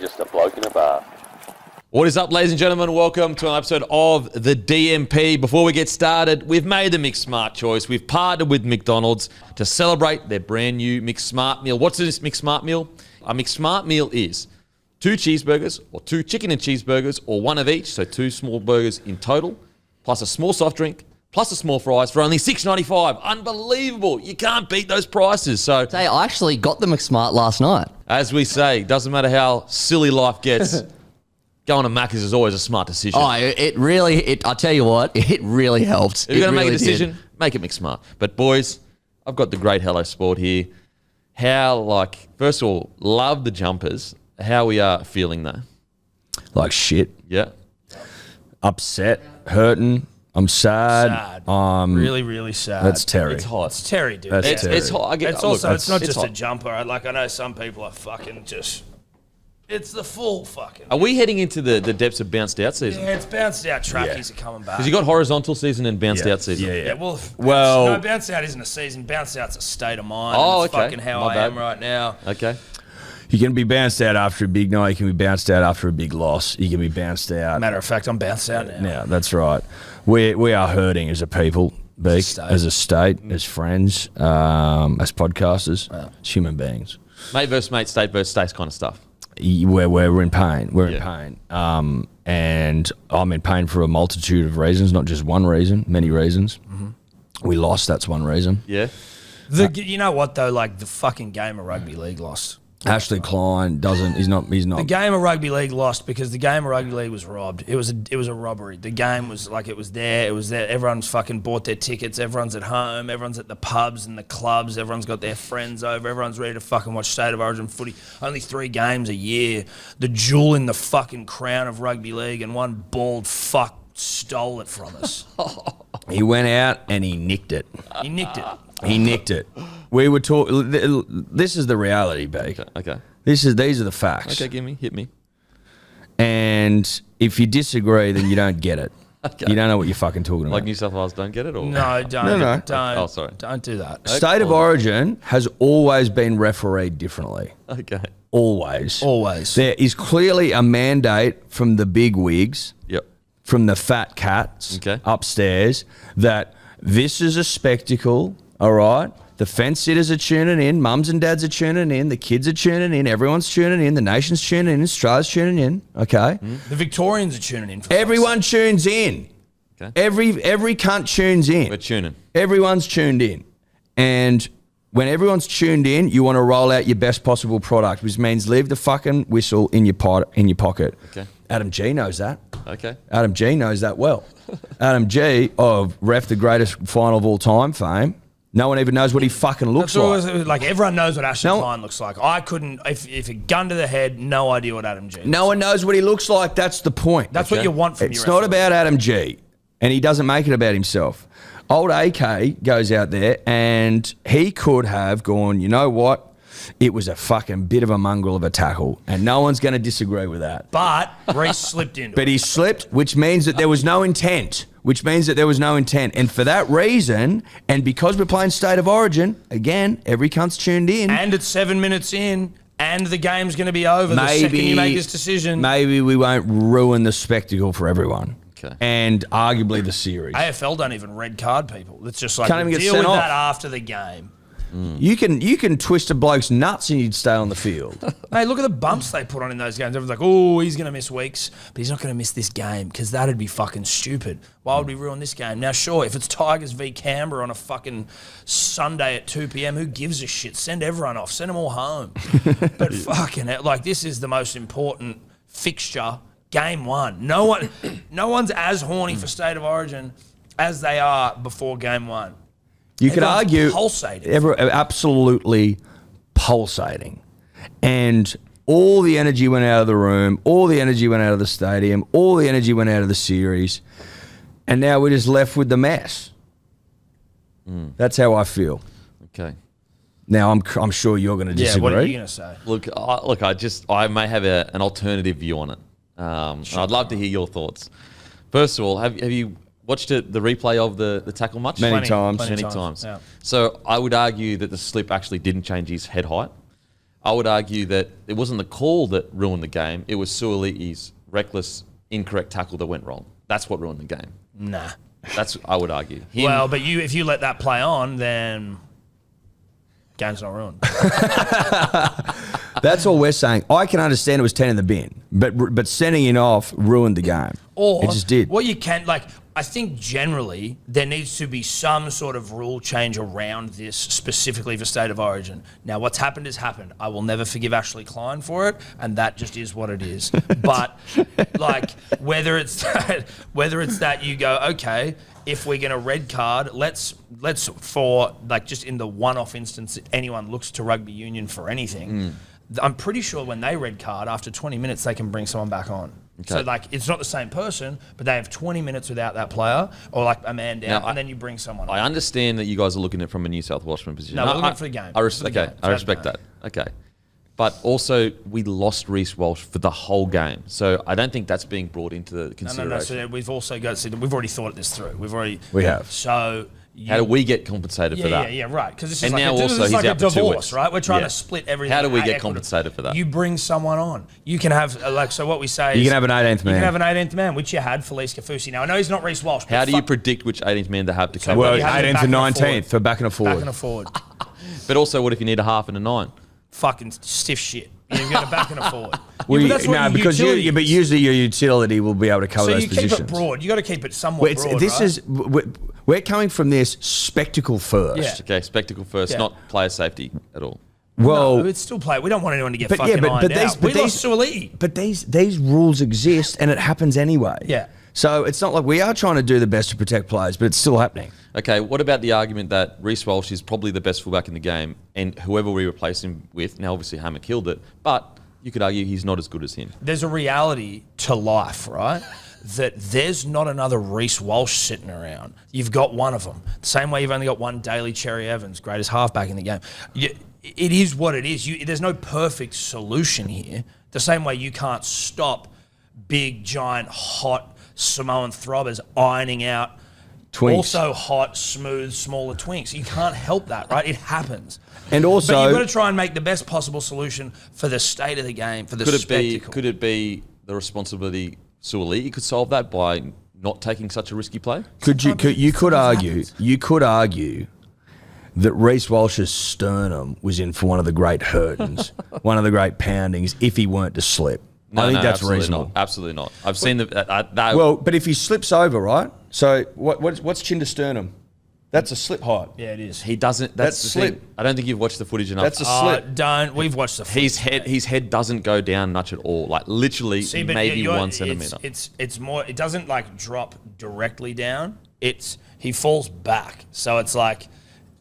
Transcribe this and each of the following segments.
just a bloke in a bar. What is up, ladies and gentlemen? Welcome to an episode of the DMP. Before we get started, we've made the Mixed Smart choice. We've partnered with McDonald's to celebrate their brand new Mixed Smart meal. What's this Mixed Smart meal? A Mixed Smart meal is 2 cheeseburgers or 2 chicken and cheeseburgers or one of each, so 2 small burgers in total, plus a small soft drink, plus a small fries for only $6.95. Unbelievable. You can't beat those prices. So, Hey, I actually got the McSmart last night. as we say, doesn't matter how silly life gets, going to Macca's is always a smart decision. Oh, I tell you what, it really helped. If you're going to really make a decision, make it Mixed Smart. But boys, I've got the great Hello Sport here. First of all, love the jumpers. How we are feeling though? Like shit. Yeah. Upset, hurting. I'm sad. Really, really sad. That's Terry. It's hot. It's Terry, dude. That's Terry. It's hot. I get, It's look, also, it's not just hot. a jumper. Like, I know some people are fucking just, it's the full fucking. Are we heading into the depths of bounced out season? Yeah, it's bounced out. Trackies are coming back. Because you got horizontal season and bounced out season. Yeah, well, Well- no, bounce out isn't a season. Bounce out's a state of mind. Oh, It's okay. fucking how My I bad. am right now. Okay. You can be bounced out after a big night. You can be bounced out after a big loss. You can be bounced out. Matter of fact, I'm bounced out now. Yeah, that's right. We are hurting as a people, Beak, as a state, as friends, as podcasters, as human beings. Mate versus mate, state versus state kind of stuff. We're in pain. We're in pain. And I'm in pain for a multitude of reasons, not just one reason, many reasons. We lost, that's one reason. Yeah. You know what though? Like the fucking game of rugby league lost. Ashley Klein he's not. The game of rugby league lost because the game of rugby league was robbed. It was a robbery. The game was like it was there. Everyone's fucking bought their tickets. Everyone's at home. Everyone's at the pubs and the clubs. Everyone's got their friends over. Everyone's ready to fucking watch State of Origin footy. Only 3 games a year. The jewel in the fucking crown of rugby league, and one bald fuck stole it from us. He went out and he nicked it. He nicked it. He nicked it. We were talking. This is the reality, Beak. Okay. These are the facts. Okay, hit me. And if you disagree, then you don't get it. Okay. You don't know what you're fucking talking about. Like New South Wales don't get it? Or? No, don't. No. Don't. Oh, sorry. Don't do that. State of Origin has always been refereed differently. Okay. Always. Always. There is clearly a mandate from the big wigs, Yep. from the fat cats Okay. upstairs, that this is a spectacle, all right? The fence sitters are tuning in, mums and dads are tuning in, the kids are tuning in, everyone's tuning in, the nation's tuning in, Australia's tuning in, okay? The Victorians are tuning in. For Everyone tunes in. Okay. Every cunt tunes in. We're tuning. Everyone's tuned in. And when everyone's tuned in, you want to roll out your best possible product, which means leave the fucking whistle in your pocket. Okay. Adam G knows that. Okay. Adam G knows that well. Adam G of Ref the Greatest Final of All Time fame. No one even knows what he fucking looks like. Like everyone knows what Ashley No- Klein looks like. I couldn't, if a gun to the head, no idea what Adam G. No one knows what he looks like. That's the point. That's what you want from It's your not referee. about Adam G, and he doesn't make it about himself. Old AK goes out there, and he could have gone, you know what? It was a fucking bit of a mongrel of a tackle, and no one's going to disagree with that. But Reece slipped into But it. he slipped, which means that there was no intent. And for that reason, and because we're playing State of Origin, again, every cunt's tuned in. And it's 7 minutes in, and the game's going to be over the second you make this decision. Maybe we won't ruin the spectacle for everyone. Okay. And arguably the series. AFL don't even red card people. It's just like, Can't even get deal sent with off. that after the game. You can twist a bloke's nuts and you'd stay on the field. Hey, look at the bumps they put on in those games. Everyone's like, oh, he's going to miss weeks, but he's not going to miss this game because that'd be fucking stupid. Why would we ruin this game? Now, sure, if it's Tigers v Canberra on a fucking Sunday at 2 p.m., who gives a shit? Send everyone off. Send them all home. But fucking, like, this is the most important fixture, game 1. No one's as horny for State of Origin as they are before game 1. You could Everyone's argue pulsating. absolutely pulsating. And all the energy went out of the room, all the energy went out of the stadium, all the energy went out of the series. And now we're just left with the mess. That's how I feel. Okay. Now, I'm sure you're going to Yeah, disagree. what are you going to say? Look, I may have an alternative view on it. I'd love to hear your thoughts. First of all, have you watched the replay of the tackle much? Many times. Many times. Yeah. So I would argue that the slip actually didn't change his head height. I would argue that it wasn't the call that ruined the game. It was Suolii's reckless, incorrect tackle that went wrong. That's what ruined the game. Nah. That's I would argue. Well, but if you let that play on, then game's not ruined. That's all we're saying. I can understand it was 10 in the bin, but sending it off ruined the game. Or it just did. What you can, like, I think generally there needs to be some sort of rule change around this specifically for State of Origin. Now, what's happened has happened. I will never forgive Ashley Klein for it, and that just is what it is. But like, whether it's that you go, okay, if we're going to red card, let's for like just in the one-off instance that anyone looks to rugby union for anything. I'm pretty sure when they red card, after 20 minutes, they can bring someone back on. Okay. So, like, it's not the same person, but they have 20 minutes without that player or, like, a man down, and then you bring someone on. I understand that you guys are looking at it from a New South Welshman position. No, we're looking for the game. I respect that. Okay. But also, we lost Reece Walsh for the whole game. So, I don't think that's being brought into the consideration. No. So, we've also got we've already thought this through. We have. So... How do we get compensated for that? Yeah, right. Because this and is now like, also he's out a for 2 divorce, weeks. right? We're trying to split everything. How do we get compensated for that? You bring someone on. You can have, so what we say is... You can have an 18th man. You can have an 18th man, which you had, Felice Kafusi. Now, I know he's not Reece Walsh. How do you predict which 18th man to have to come? Well, 18th and 19th for back and a forward. Back and a forward. But also, what if you need a half and a 9? Fucking stiff shit. You've got a back and a forward. Because usually your utility will be able to cover those positions. So you keep it broad. You got to keep it somewhat broad, right? We're coming from this spectacle first. Yeah. Okay, spectacle first, not player safety at all. Well, no, it's still play. We don't want anyone to get fucking ironed out. We lost Suoli'i. But these rules exist, and it happens anyway. Yeah. So it's not like we are trying to do the best to protect players, but it's still happening. Okay, what about the argument that Reece Walsh is probably the best fullback in the game, and whoever we replace him with, now obviously Hammer killed it, but you could argue he's not as good as him. There's a reality to life, right? That there's not another Reece Walsh sitting around. You've got one of them. The same way you've only got one Daly Cherry Evans, greatest halfback in the game. It is what it is. There's no perfect solution here. The same way you can't stop big, giant, hot Samoan throbbers ironing out twinks. Also hot, smooth, smaller twinks. You can't help that, right? It happens. And also... But you've got to try and make the best possible solution for the state of the game, for the spectacle. Could it be the responsibility... Suoli'i could solve that by not taking such a risky play. You could argue that Reece Walsh's sternum was in for one of the great hurtings, one of the great poundings, if he weren't to slip. I think that's reasonable. Not. Absolutely not. I've seen that. Well, but if he slips over, right? So what's chin to sternum? That's a slip height. Yeah, it is. He doesn't. That's the slip. Thing. I don't think you've watched the footage enough. That's a slip. We've watched the footage. His head doesn't go down much at all. Like literally, maybe 1 centimeter. It's more. It doesn't like drop directly down. He falls back. So it's like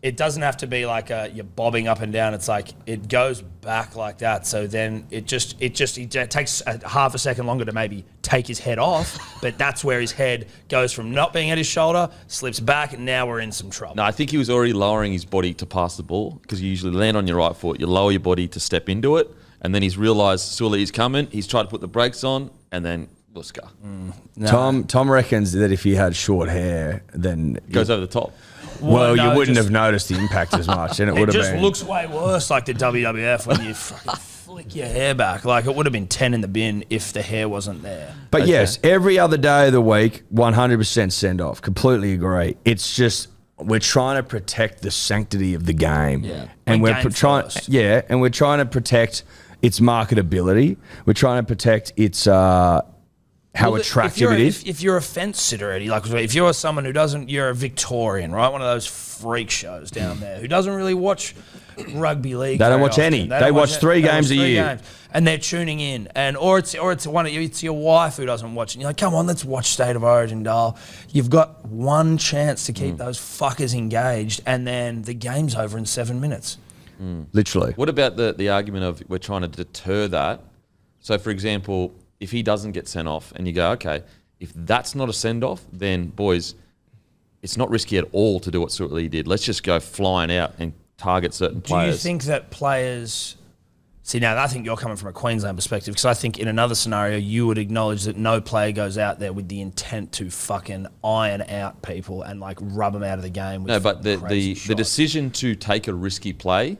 it doesn't have to be like you're bobbing up and down. It's like it goes back like that. So then it takes a half a second longer to maybe take his head off, but that's where his head goes from not being at his shoulder, slips back, and now we're in some trouble. No, I think he was already lowering his body to pass the ball because you usually land on your right foot, you lower your body to step into it, and then he's realised Suoli'i's coming, he's tried to put the brakes on, and then Luska. No. Tom reckons that if he had short hair, then... It goes over the top. Well, you wouldn't have noticed the impact as much, and it would have been... It just looks way worse like the WWF when you fucking flick your hair back. Like, it would have been 10 in the bin if the hair wasn't there. But yes, every other day of the week, 100% send off. Completely agree. It's just we're trying to protect the sanctity of the game, and we're trying, and we're trying to protect its marketability. We're trying to protect its how attractive it is. If you're a fence sitter, Eddie, like if you're someone who doesn't, you're a Victorian, right? One of those freak shows down there who doesn't really watch rugby league. They don't watch any. They watch three games a year. And they're tuning in, or it's your wife who doesn't watch it. And you're like, come on, let's watch State of Origin, doll. You've got one chance to keep those fuckers engaged, and then the game's over in 7 minutes. Literally. What about the argument of we're trying to deter that? So, for example, if he doesn't get sent off, and you go, okay, if that's not a send off, then boys, it's not risky at all to do what Suoli'i did. Let's just go flying out and target certain players. Do you think that players? See, now I think you're coming from a Queensland perspective, because I think in another scenario you would acknowledge that no player goes out there with the intent to fucking iron out people and like rub them out of the game. With no, but the decision to take a risky play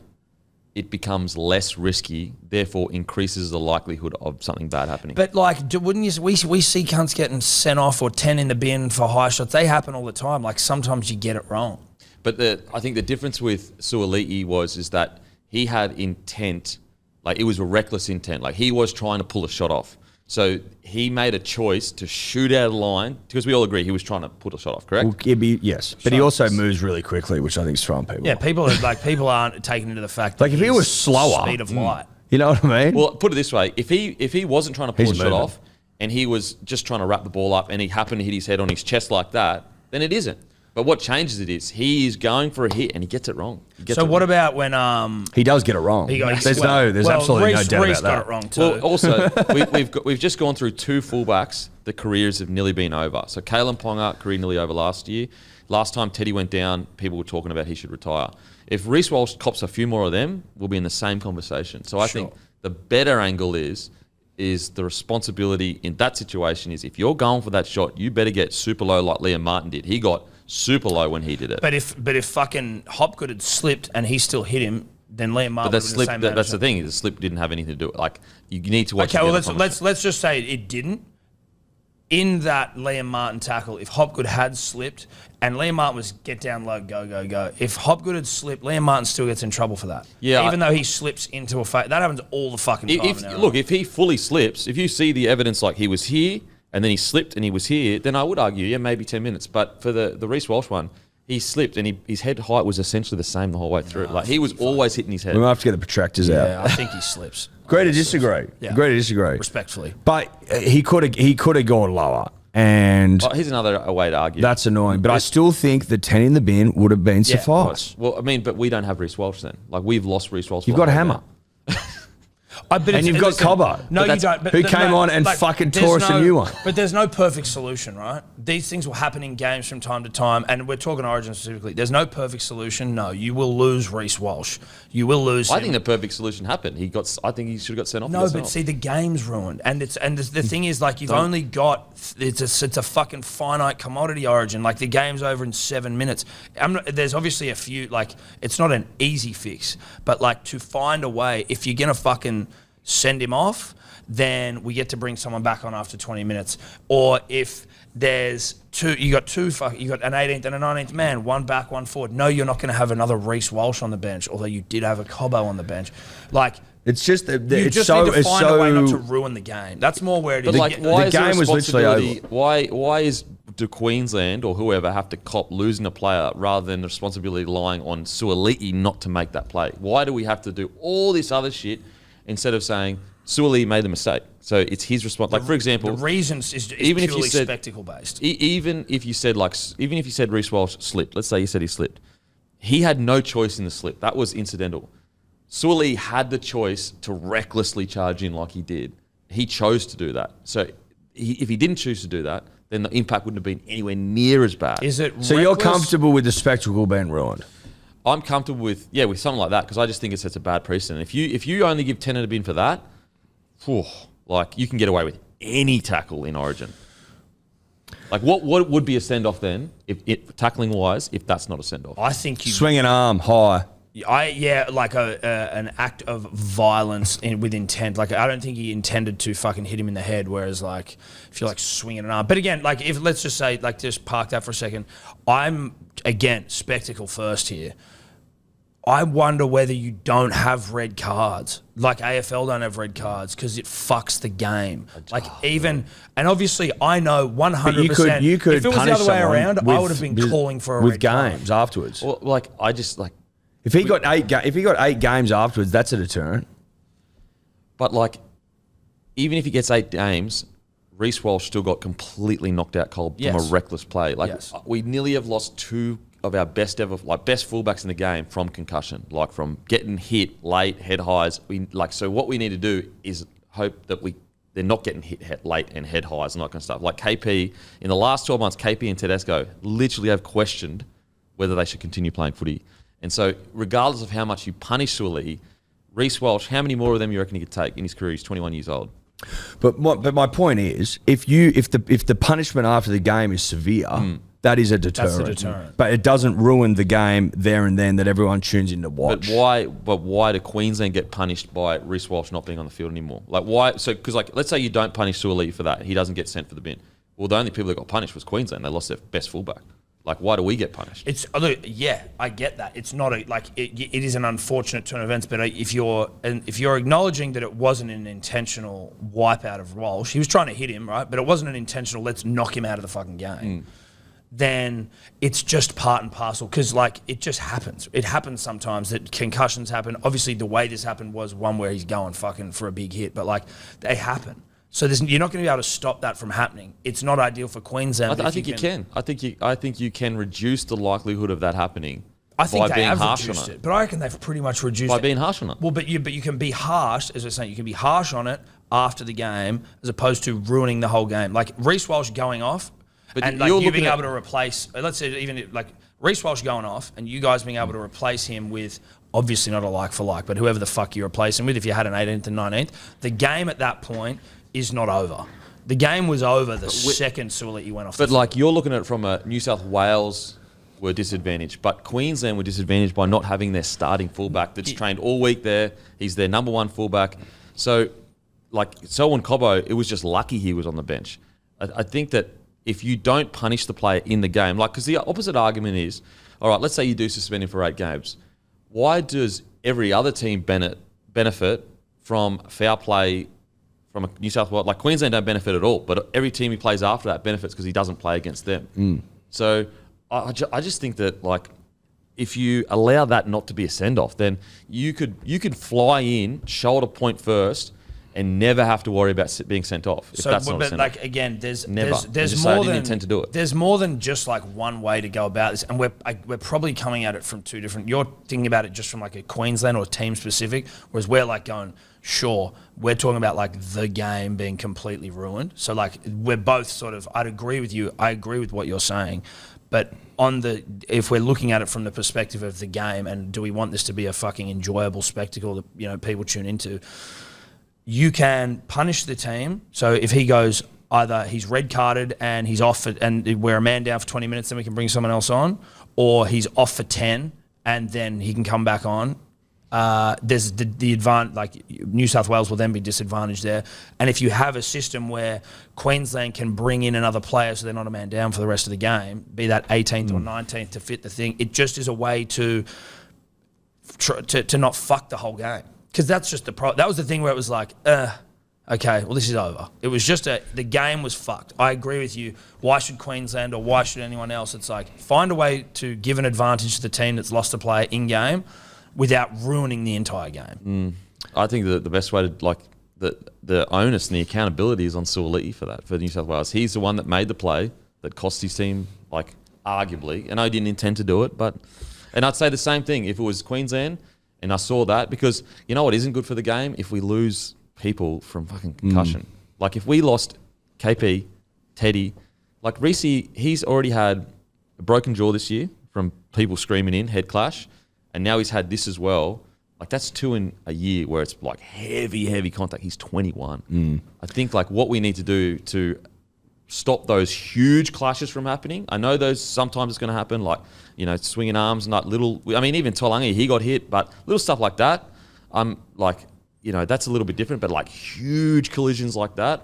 it becomes less risky, therefore increases the likelihood of something bad happening. But like, wouldn't you? We see cunts getting sent off or 10 in the bin for high shots. They happen all the time. Like sometimes you get it wrong. But I think the difference with Suoli'i is that he had intent, like it was a reckless intent. Like he was trying to pull a shot off. So he made a choice to shoot out of line because we all agree he was trying to put a shot off, correct? Well, yes, but he also moves really quickly, which I think is throwing people. Yeah, off. people aren't taking into the fact. Like that if he he's was slower, speed of light. You know what I mean? Well, put it this way: if he wasn't trying to pull He's a shot moving. off and he was just trying to wrap the ball up and he happened to hit his head on his chest like that, then it isn't. But what changes it is he is going for a hit and he gets it wrong. So what about when he does get it wrong? There's absolutely no doubt Reece about that. got it wrong too. Well, also we've just gone through two fullbacks. The careers have nearly been over. So Kalen Ponga career nearly over last year. Last time Teddy went down, people were talking about he should retire. If Reece Walsh cops a few more of them, we'll be in the same conversation. So I think the better angle is the responsibility in that situation is if you're going for that shot, you better get super low like Liam Martin did. He got super low when he did it. But if fucking Hopgood had slipped and he still hit him, then Liam Martin. But that's the thing. The slip didn't have anything to do with it. Like you need to watch. Okay, well let's just say it didn't. In that Liam Martin tackle, if Hopgood had slipped and Liam Martin was get down low, go. If Hopgood had slipped, Liam Martin still gets in trouble for that. Yeah, even though he slips into a that happens all the fucking time. If he fully slips, if you see the evidence like he was here and then he slipped and he was here, then I would argue, yeah, maybe 10 minutes. But for the Reece Walsh one, he slipped and his head height was essentially the same the whole way through. Like he was always hitting his head. We might have to get the protractors out. Yeah, I think he slips. Agree to disagree. Yeah. Agree to disagree. Respectfully. But he could have gone lower. And here's another way to argue. That's annoying. But I still think the 10 in the bin would have been suffice. Well, I mean, but we don't have Reece Walsh then. Like we've lost Reece Walsh. You've got Hammer. And you've got Cobbo. No, you don't. Who came on and fucking tore us a new one. But there's no perfect solution, right? These things will happen in games from time to time, and we're talking Origin specifically. There's no perfect solution. No, you will lose Reece Walsh. You will lose him. I think the perfect solution happened. I think he should have got sent off. No, but see, the game's ruined, and the thing is, like, you've only got it's a fucking finite commodity, Origin. Like the game's over in 7 minutes. There's obviously a few, like, it's not an easy fix, but like to find a way, if you're gonna fucking send him off, then we get to bring someone back on after 20 minutes. Or if there's you got an 18th and a 19th man, one back, one forward. No, you're not going to have another Reece Walsh on the bench, although you did have a Cobbo on the bench. Like, it's just you need to find a way not to ruin the game. That's more where it is. But like, why is the game was literally over. Why do Queensland or whoever have to cop losing a player rather than the responsibility lying on Suoli'i not to make that play? Why do we have to do all this other shit instead of saying Suoli'i made the mistake? So it's his response. Like, for example, the reasons is even purely if you said, spectacle based. Even if you said Reece Walsh slipped, let's say you said he slipped, he had no choice in the slip. That was incidental. Suoli'i had the choice to recklessly charge in like he did. He chose to do that. So if he didn't choose to do that, then the impact wouldn't have been anywhere near as bad. Is it? So you're comfortable with the spectacle being ruined? I'm comfortable with something like that because I just think it sets a bad precedent. If you only give 10 in a bin for that, like you can get away with any tackle in Origin. Like what would be a send off then, if tackling wise, if that's not a send off? I think you swing an arm high. Like an act of violence with intent. Like I don't think he intended to fucking hit him in the head. Whereas like if you're like swinging an arm, but again, like if let's just say like just park that for a second. I'm again spectacle first here. I wonder whether you don't have red cards, like AFL don't have red cards, because it fucks the game. Like and obviously I know 100%. You could if it was the other way around, I would have been calling for a red card. Games afterwards. Well, like I just like. If he got 8 games afterwards, that's a deterrent. But like, even if he gets 8 games, Reece Walsh still got completely knocked out cold from a reckless play. Like we nearly have lost 2 of our best fullbacks in the game from concussion, like from getting hit late, head highs. So what we need to do is hope that they're not getting hit late and head highs and that kind of stuff. Like KP in the last 12 months, KP and Tedesco literally have questioned whether they should continue playing footy. And so, regardless of how much you punish Suoli'i, Reece Walsh, how many more of them you reckon he could take in his career? He's 21 years old. But my point is, if the punishment after the game is severe, that is a deterrent. That's the deterrent. But it doesn't ruin the game there and then that everyone tunes in to watch. But why do Queensland get punished by Reece Walsh not being on the field anymore? Like why? So because like let's say you don't punish Suaalii for that, he doesn't get sent for the bin. Well, the only people that got punished was Queensland. They lost their best fullback. Like why do we get punished? It's look, yeah, I get that. It's not it is an unfortunate turn of events, but if you're acknowledging that it wasn't an intentional wipeout of Walsh, he was trying to hit him, right? But it wasn't an intentional. Let's knock him out of the fucking game. Then it's just part and parcel because like it just happens. It happens sometimes that concussions happen. Obviously, the way this happened was one where he's going fucking for a big hit, but like they happen. So you're not going to be able to stop that from happening. It's not ideal for Queensland. I think you can. I think you can reduce the likelihood of that happening. I think by they being have harsh reduced on it, but I reckon they've pretty much reduced by it. being harsh on it. Well, but you can be harsh, as we're saying, you can be harsh on it after the game as opposed to ruining the whole game. Like Reece Walsh going off, but and like you being able to replace, let's say even like Reece Walsh going off, and you guys being able to replace him with obviously not a like for like, but whoever the fuck you replace him with, if you had an 18th and 19th, the game at that point is not over. The game was over the second Suaalii went off. But like you're looking at it from a New South Wales were disadvantaged, but Queensland were disadvantaged by not having their starting fullback that's trained all week there. He's their number one fullback. So like Selwyn Cobbo, it was just lucky he was on the bench. I think that if you don't punish the player in the game, like because the opposite argument is, all right, let's say you do suspend him for 8 games. Why does every other team benefit from foul play from a New South Wales? Like Queensland don't benefit at all, but every team he plays after that benefits because he doesn't play against them. So I just think that like if you allow that not to be a send off, then you could fly in, shoulder point first, and never have to worry about being sent off. If So, that's not a but send like off. again, there's Just say I more didn't than intend to do it. There's more than just like one way to go about this, and we're probably coming at it from two different. You're thinking about it just from like a Queensland or team specific, whereas we're like going, sure, we're talking about like the game being completely ruined. So like we're both sort of. I'd agree with you. I agree with what you're saying, but if we're looking at it from the perspective of the game, and do we want this to be a fucking enjoyable spectacle that people tune into? You can punish the team. So if he goes, either he's red carded and he's off and we're a man down for 20 minutes, then we can bring someone else on, or he's off for 10 and then he can come back on. There's the advantage, like New South Wales will then be disadvantaged there. And if you have a system where Queensland can bring in another player so they're not a man down for the rest of the game, be that 18th or 19th to fit the thing, it just is a way to not fuck the whole game. Because that's just that was the thing where it was like, okay, well, this is over. It was just the game was fucked. I agree with you. Why should Queensland or why should anyone else? It's like, find a way to give an advantage to the team that's lost a player in game without ruining the entire game. I think the best way to like the onus and the accountability is on Suaalii for that, for New South Wales. He's the one that made the play that cost his team, like arguably, and I didn't intend to do it, and I'd say the same thing if it was Queensland. And I saw that because you know what isn't good for the game? If we lose people from fucking concussion. Like if we lost KP, Teddy, like Reece, he's already had a broken jaw this year from people screaming in, head clash. And now he's had this as well. Like that's 2 in a year where it's like heavy contact. He's 21. I think like what we need to do to stop those huge clashes from happening. I know those sometimes it's going to happen, like, you know, swinging arms, not little. I mean, even Tolangi, he got hit, but little stuff like that, I'm like, you know, that's a little bit different. But like huge collisions like that,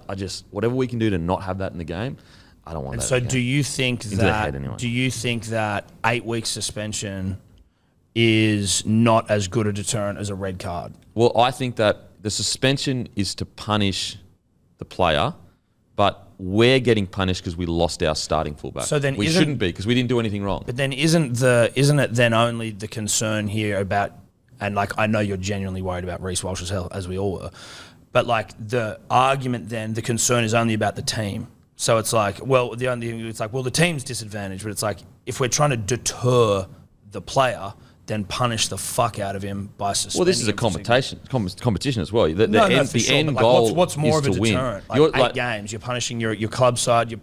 whatever we can do to not have that in the game, I don't want And that. so, do you think anyway. Do you think that 8-week suspension is not as good a deterrent as a red card? Well, I think that the suspension is to punish the player, but we're getting punished because we lost our starting fullback. So then we shouldn't be because we didn't do anything wrong. But then isn't it then only the concern here about, and like I know you're genuinely worried about Reece Walsh's health, as we all were, but like the argument then, the concern is only about the team. So it's like, well, the team's disadvantaged, but it's like if we're trying to deter the player, then punish the fuck out of him by suspending. Well, this is a competition as well. The end goal what's more is of a to win. deterrent? Like 8 games, you're punishing your club side. You're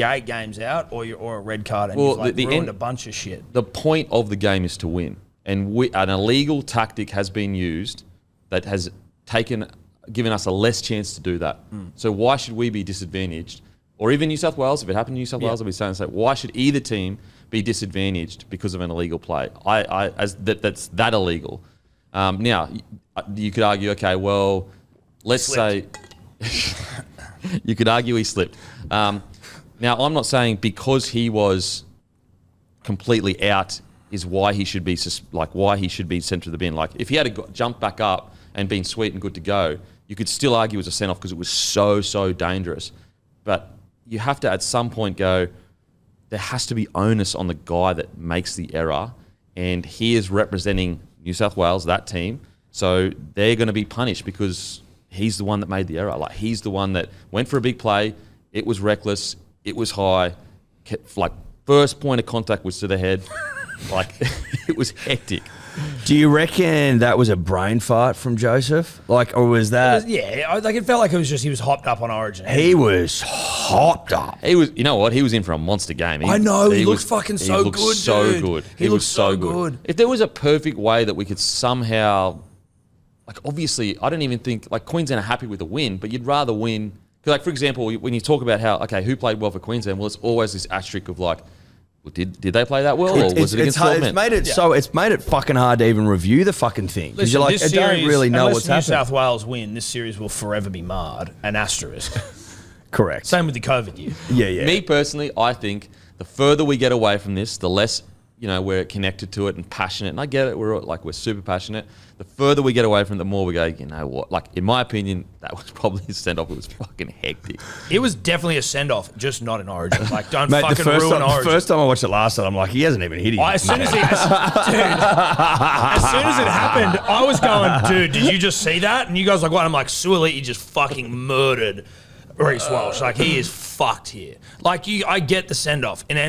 8 games out, or a red card, and you've ruined a bunch of shit. The point of the game is to win, and an illegal tactic has been used that has given us a less chance to do that. So why should we be disadvantaged or even New South Wales, if it happened to New South Wales, I'd be saying, why should either team be disadvantaged because of an illegal play? That's that illegal. Now, you could argue, okay, well, let's say you could argue he slipped. Now, I'm not saying because he was completely out is why he should be sent to the bin. Like if he had jumped back up and been sweet and good to go, you could still argue it was a send off because it was so dangerous. But you have to at some point go, there has to be onus on the guy that makes the error, and he is representing New South Wales, that team, so they're going to be punished because he's the one that made the error. Like he's the one that went for a big play. It was reckless. It was high. First point of contact was to the head. It was hectic. Do you reckon that was a brain fart from Joseph? Or was that? It felt like it was just he was hopped up on Origin. He was hopped up. He was. You know what? He was in for a monster game. I know. He looked fucking so good, dude. So good. He looked so good. If there was a perfect way that we could somehow, obviously, I don't even think Queensland are happy with a win, but you'd rather win. Because, for example, when you talk about who played well for Queensland, well, it's always this asterisk of did they play that well, or was it against 12 men? It's made it fucking hard to even review the fucking thing because you're I don't really know what's happening. Unless New South Wales win, this series will forever be marred. An asterisk. Correct. Same with the COVID year. Yeah. Me personally, I think the further we get away from this, the less we're connected to it and passionate. And I get it. We're super passionate. The further we get away from it, the more we go, you know what? In my opinion, that was probably a send-off. It was fucking hectic. It was definitely a send-off, just not in Origin. Don't Mate, fucking ruin Origin. The first time I watched it last time, I'm like, he hasn't even hit him. As soon as it happened, I was going, dude, did you just see that? And you guys were like, what? I'm like, Suoliti just fucking murdered Reece Walsh. He is fucked here. I get the send-off. And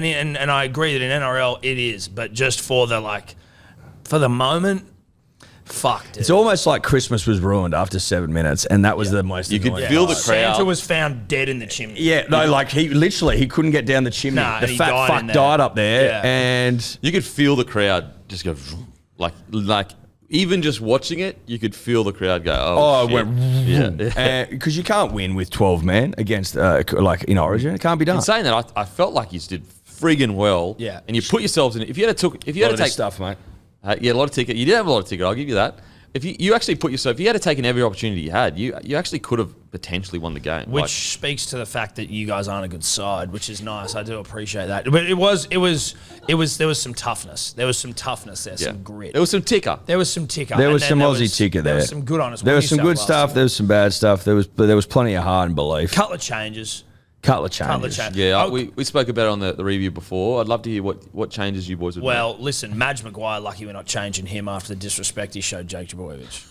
I agree that in NRL it is, but just for the moment, fuck, dude. It's almost like Christmas was ruined after 7 minutes, and that was the most You annoying could feel the crowd. Santa was found dead in the chimney. Yeah, no, he couldn't get down the chimney. The fat fuck died up there, and you could feel the crowd just go, even just watching it, you could feel the crowd go, oh, shit. It went, because you can't win with 12 men against in Origin. It can't be done. In saying that, I felt like you did friggin' well. Yeah, and you put yourselves in it. If you had to take stuff, mate. A lot of ticket. You did have a lot of ticket. I'll give you that. If you actually put yourself, if you had taken every opportunity you had, you actually could have potentially won the game. Which speaks to the fact that you guys aren't a good side, which is nice. I do appreciate that. But there was some toughness. There was some toughness there, some grit. There was some ticker. There was some ticker. There was some Aussie ticker there. There was some good honest. There was some good stuff. There was some bad stuff. There was plenty of heart and belief. Couple of changes. Couple of changes. Yeah, we spoke about it on the review before. I'd love to hear what changes you boys would make. Well, listen, Madge Maguire, lucky we're not changing him after the disrespect he showed Jake Trbojevic.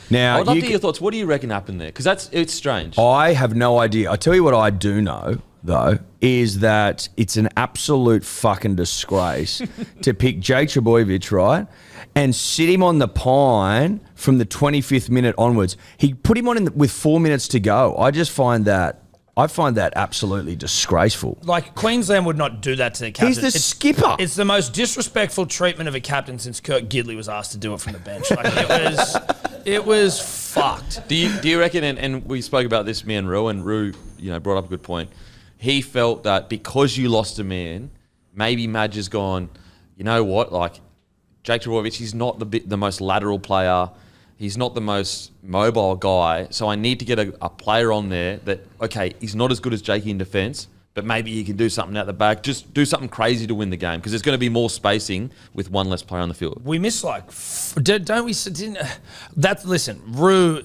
Now, I'd love to hear your thoughts. What do you reckon happened there? Because it's strange. I have no idea. I tell you what I do know, though, is that it's an absolute fucking disgrace to pick Jake Trbojevic, right, and sit him on the pine from the 25th minute onwards. He put him on with 4 minutes to go. I find that absolutely disgraceful. Queensland would not do that to their captain. He's the skipper. It's the most disrespectful treatment of a captain since Kurt Gidley was asked to do it from the bench. It was fucked. Do you reckon? And we spoke about this, me and Rue brought up a good point. He felt that because you lost a man, maybe Madge has gone, you know what? Jake Trbojevic, he's not the most lateral player. He's not the most mobile guy, so I need to get a player on there that, okay, he's not as good as Jakey in defence, but maybe he can do something out the back. Just do something crazy to win the game because there's going to be more spacing with one less player on the field. We miss don't we? Listen, Rue.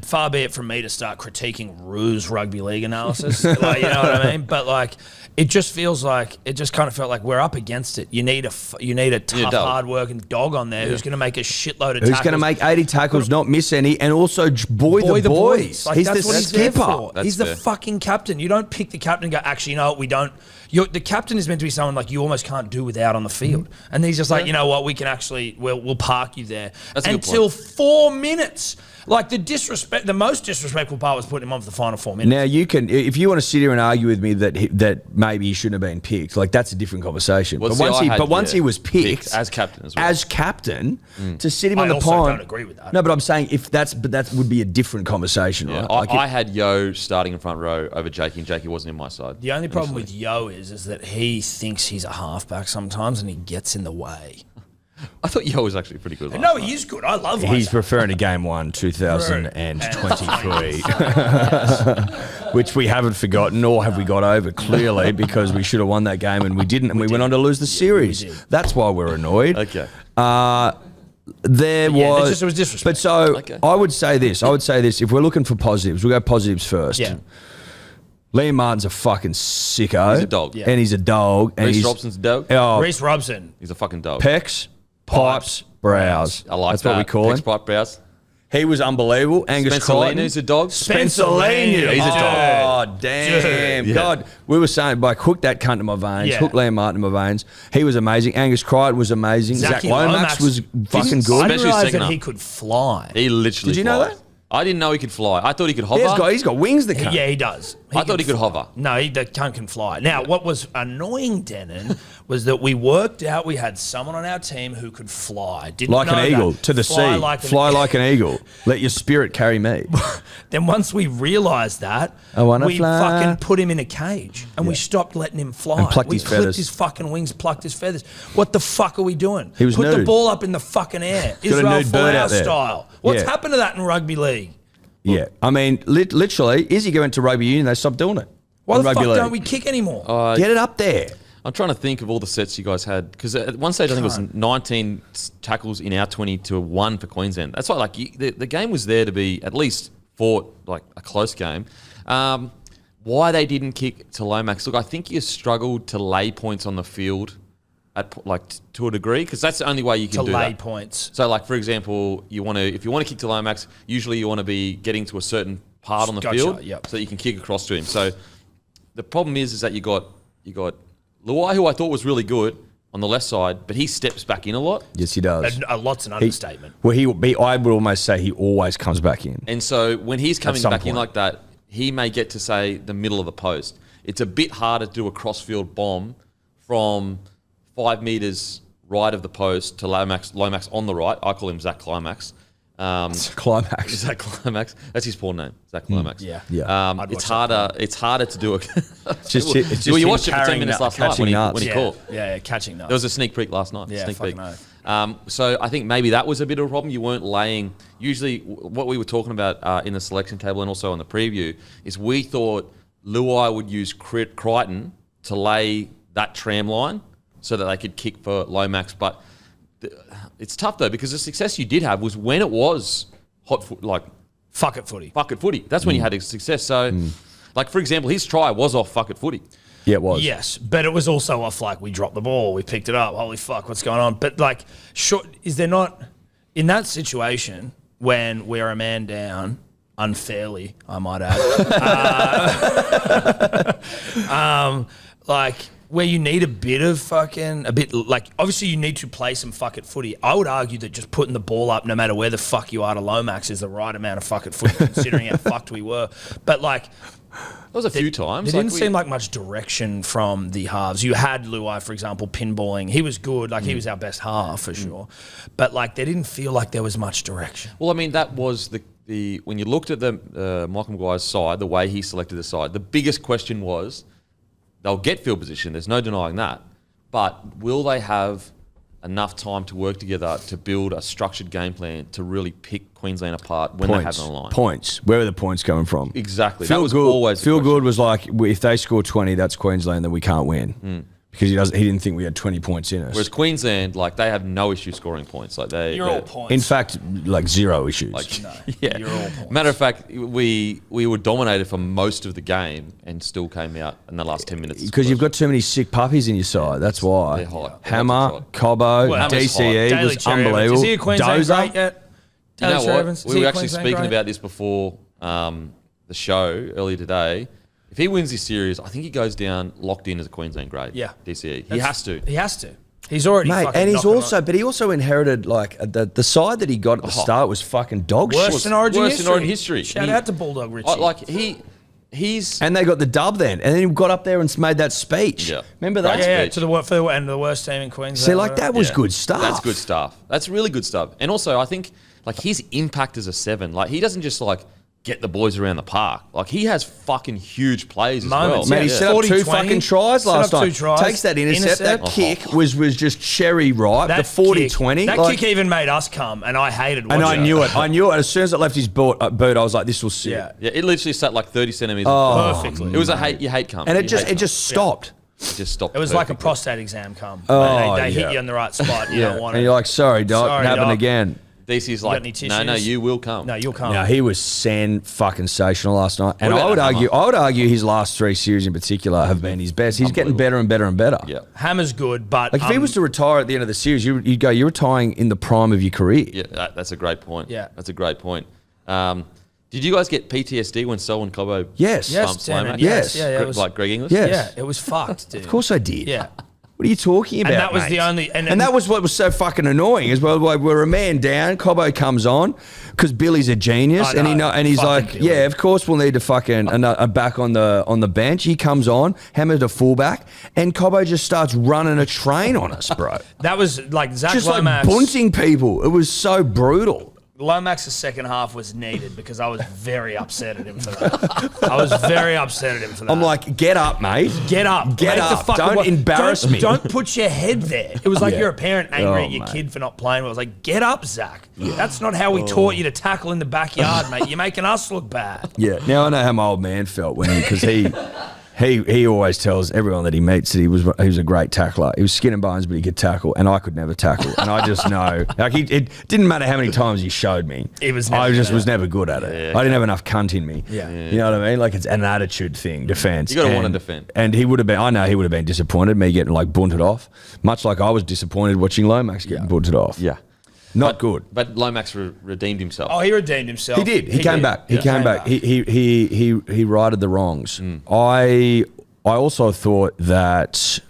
Far be it from me to start critiquing Rue's rugby league analysis. You know what I mean? But it just feels it just kind of felt like we're up against it. You need a tough, hard-working dog on there who's going to make a shitload of tackles. Who's going to make 80 tackles, not miss any, and also buoy the boys. He's the skipper. He's the fucking captain. You don't pick the captain and go, actually, you know what, we don't. The captain is meant to be someone you almost can't do without on the field. And he's just you know what, we can actually, we'll park you there. That's until 4 minutes. Like the most disrespectful part was putting him on for the final 4 minutes. Now you can, if you want to sit here and argue with me that maybe he shouldn't have been picked, like that's a different conversation. Well, But once he was picked as captain as well. to sit him on I the also pond. don't agree with that. No, but I'm saying that would be a different conversation, Yeah, right? Like I had Yo starting in front row over Jakey, and Jakey wasn't in my side. The only problem with Yo is that he thinks he's a halfback sometimes and he gets in the way. I thought Yo was actually pretty good. Last No, night. he is good. I love He's Isaac. referring to Game 1, 2023, which we haven't forgotten, nor have we got over, clearly, because we should have won that game and we didn't, and we went on to lose the series. did. That's why we're annoyed. Okay. There it was disrespect. But so, Okay. I would say this. If we're looking for positives, we'll go positives first. Yeah. Liam Martin's a fucking sicko. He's a dog. Yeah. And he's a dog. And Reece he's, Robson's a dog. Oh, Reece Robson. He's a fucking dog. pecs, pipes, brows. I like That's that. what we call him. Pecs, pipe, brows. He was unbelievable. Angus Spencer Crichton. Leaner's a dog. Spencer Leaner. He's a dog. Oh, damn. Dude. God. We were saying, like, hook that cunt to my veins. Yeah. Hook Liam Martin to my veins. He was amazing. Angus Crichton was amazing. Zach Zachy Lomax was fucking I good. didn't Especially realize second that half. he could fly. He literally Did you know flies. that? I didn't know he could fly. I thought he could hover. He's got wings, the cunt. Yeah, he does. I thought he could hover. No, the cunt can fly. Now, what was annoying, Denon, was that we worked out we had someone on our team who could fly. Didn't Like know an eagle that. to the Fly sea. like Fly like an eagle. Let your spirit carry me. Then once we realised that, I wanna we fly. fucking put him in a cage and we stopped letting him fly. And plucked we his clipped feathers. his fucking wings, plucked his feathers. What the fuck are we doing? He was Put the nude. ball up in the fucking air. a Israel nude bird Folau out there. style. What's Yeah. happened to that in rugby league? Yeah. I mean, literally, Izzy went to rugby union, they stopped doing it. Why in the fuck rugby league. don't we kick anymore? Get it up there. I'm trying to think of all the sets you guys had because at one stage I think it was 19 tackles in our 20 to 1 for Queensland. That's why the game was there to be at least fought like a close game. Why they didn't kick to Lomax? Look, I think you struggled to lay points on the field to a degree because that's the only way you can to do lay that. points. So like for example, if you want to kick to Lomax, usually you want to be getting to a certain part on the Gotcha, field yep. so that you can kick across to him. So the problem is that you got Luai, who I thought was really good on the left side, but he steps back in a lot. Yes, he does. A lot's an understatement. I would almost say he always comes back in. And so when he's coming some back in point. like that, he may get to, say, the middle of the post. It's a bit harder to do a cross-field bomb from 5 metres right of the post to Lomax on the right. I call him Zach Climax. Climax. Zach Climax. That's his porn name, Zach Climax. Yeah. Yeah. I'd It's watch that. harder. It's harder to do it. It's just well, you him watched it for 10 carrying minutes nut- last night catching nuts. when he Yeah, caught. yeah, catching nuts. There was a sneak peek last night. Yeah, sneak fucking peek. oath. So I think maybe that was a bit of a problem. You weren't laying. Usually, what we were talking about in the selection table and also on the preview is we thought Luai would use Crichton to lay that tram line so that they could kick for Lomax. But it's tough though because the success you did have was when it was Fuck it footy. fuck it footy. That's when you had a success. So, like for example, his try was off fuck it footy. Yeah, it was. Yes, but it was also off like we dropped the ball, we picked it up. Holy fuck, what's going on? But like, is there not in that situation when we're a man down unfairly, I might add, like where you need a bit like obviously you need to play some fuck it footy. I would argue that just putting the ball up no matter where the fuck you are to Lomax is the right amount of fuck it footy considering how fucked we were. But like There was a few times. there didn't seem like much direction from the halves. You had Luai, for example, pinballing. He was good. Like, he was our best half, for sure. But, like, there didn't feel like there was much direction. Well, I mean, that was the when you looked at the Michael Maguire's side, the way he selected the side, the biggest question was they'll get field position. There's no denying that. But will they have enough time to work together to build a structured game plan to really pick Queensland apart when they have it on the line? Points. Where are the points coming from? Exactly. Feel That was good. always the Feel question. good was like if they score 20, that's Queensland, then we can't win because he didn't think we had 20 points in us. Whereas Queensland, like, they have no issue scoring points. Like You're all points. In fact, like zero issues. yeah. You're all points. Matter of fact, we were dominated for most of the game and still came out in the last 10 minutes. Because you've got too many sick puppies in your side. That's why. They're hot. Hammer, They're hot. Cobbo, Well, Hammer's DCE Daly was Cherry Evans. unbelievable. Is he a Queensland Dozer. great yet? You Daly know Cherry what? Evans, is We he were a actually Queensland speaking great? about this before the show earlier today. If he wins this series, I think he goes down locked in as a Queensland grade. Yeah. DCE. He has to. He has to. He's already Mate, fucking and he's knocking on- also, but he also inherited like the side that he got at the start was fucking dog worse shit. than Origin worse history. than Origin history. Shout out to Bulldog Richie. He's And they got the dub then, and then he got up there and made that speech. Yeah. Remember that? Great yeah, speech. to the worst team in Queensland. See, like that was Yeah. good stuff. That's good stuff. That's really good stuff. And also, I think like his impact as a 7, like he doesn't just like get the boys around the park. Like he has fucking huge plays as Moments, well. Man, he Yeah. set up 2 40-20, fucking tries set up last 2 night. tries, Takes that intercept. That intercept. kick was just cherry ripe. That The 40-20. kick, that like- kick even made us come, and I hated watching and I it. knew it. I knew it. As soon as it left his boot, I was like, this will sit. Yeah. Yeah, it literally sat like 30 centimeters. Perfectly. It was a hate. You hate cum. And You it just hate cum. stopped. It just stopped. It was like a perfectly. prostate exam come. Oh, they yeah. hit you in the right spot. You don't want And it. you're like, sorry, Doc, Sorry, happen Doc. again. DC's got like, any no, tissues? you will come. No, you'll come. Now he was fucking sensational last night, and What about I Hammer? would argue his last 3 series in particular have been his best. He's getting better and better and better. Yeah. Hammer's good, but Like if he was to retire at the end of the series, you'd go, you're retiring in the prime of your career. Yeah, that's a great point. Yeah. That's a great point. Did you guys get PTSD when Selwyn Cobbo Yes. yes, bumped damn Lomax? it, Yes. yeah, it was, Like Greg Inglis? Yes. yeah, it was fucked, dude. Of course I did. Yeah. What are you talking about? And that was mate? the only, And that was what was so fucking annoying as well. Like we're a man down, Cobbo comes on because Billy's a genius, I and know. and he's Fucking like, Billy. yeah, of course we'll need to fucking a back on the bench. He comes on, Hammer's a fullback, and Cobbo just starts running a train on us, bro. that was like Zach Just Lomax. like bunting people. It was so brutal. Lomax's second half was needed because I was very upset at him for that. I was very upset at him for that. I'm like, get up, mate. get up. Get Make the up. fucking Don't embarrass me. Don't put your head there. It was like Yeah. you're a parent angry Oh, at your mate. kid for not playing. I was like, get up, Zach. That's not how we taught you to tackle in the backyard, mate. You're making us look bad. Yeah, now I know how my old man felt when because he always tells everyone that he meets that he was a great tackler. He was skin and bones, but he could tackle, and I could never tackle. And I just know, like it didn't matter how many times he showed me. He was I never just good was at it. never good at it. I didn't have enough cunt in me. Yeah. You know what I mean? Like it's an attitude thing, defense. You gotta wanna And- defend. And he would have been. I know he would have been disappointed me getting like bunted off, much like I was disappointed watching Lomax getting bunted off. Yeah. Not good. But Lomax redeemed himself. Oh, he redeemed himself. He did. He came back. He Yeah. came back. He righted the wrongs. I also thought that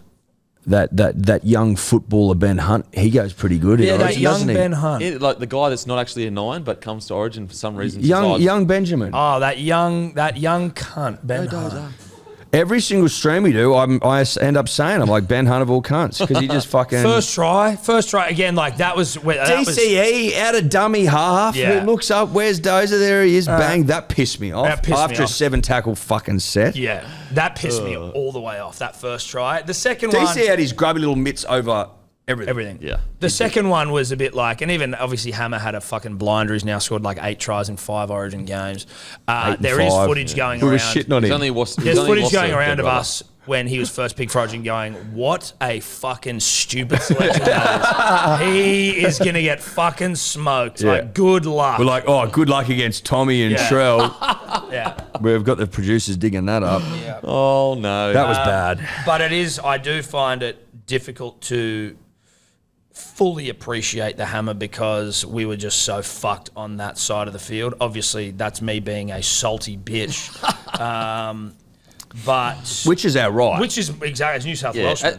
young footballer Ben Hunt, he goes pretty good. in Yeah, that Origin, young doesn't he? Ben Hunt. Yeah, like the guy that's not actually a 9 but comes to Origin for some reason. Young Benjamin. Oh, that young cunt, Ben Hunt. Every single stream we do, I end up saying I'm like Ben Hunt of all cunts because he just fucking First try again. Like that was that was, DCE out of dummy half. Yeah. He looks up. Where's Dozer? There he is. Bang! That pissed me off. That pissed me After a off. 7 tackle fucking set. yeah. That pissed me all the way off. That first try. The second one. DC had his grubby little mitts over everything. Yeah. The second one was a bit like, and even obviously Hammer had a fucking blinder. He's now scored like 8 tries in 5 Origin games. There is 5. footage going We around. were shitting on He's him. only was, he's There's only footage lost going to around their of brother. us when he was first picked for Origin going, what a fucking stupid selection that is. He is going to get fucking smoked. Yeah. Like, good luck. We're like, oh, good luck against Tommy and Yeah. Trell. yeah. We've got the producers digging that up. Oh, no. That was bad. But I do find it difficult to fully appreciate the Hammer because we were just so fucked on that side of the field. Obviously, that's me being a salty bitch. But Which is our right. which is exactly as New South Yeah, Welshman.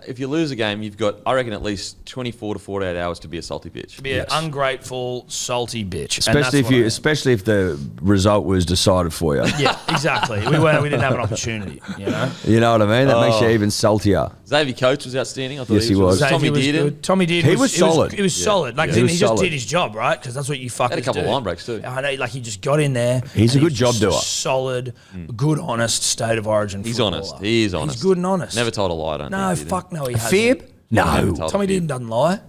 if you lose a game, you've got, I reckon, at least 24 to 48 hours to be a salty bitch. Be an ungrateful, salty bitch. And that's especially if what I am. especially if the result was decided for you. Yeah, exactly. We didn't have an opportunity, you know. You know what I mean? That makes you even saltier. Xavier Coates was outstanding. I thought Yes, he was. Tommy Xavier was Dearden good. Tommy Dearden He was solid. He was solid. Like He was he just solid. did his job, right? Because that's what you fuckers Had a couple do. of line breaks too. I know, like he just got in there. He's and a good he job was doer. Solid, good, honest state of origin. He's footballer. honest. He is honest. He's good and honest. Never told a lie, I don't No, think. fuck no, he hasn't. Fib? Never No. told Tommy a fib. Dearden doesn't lie.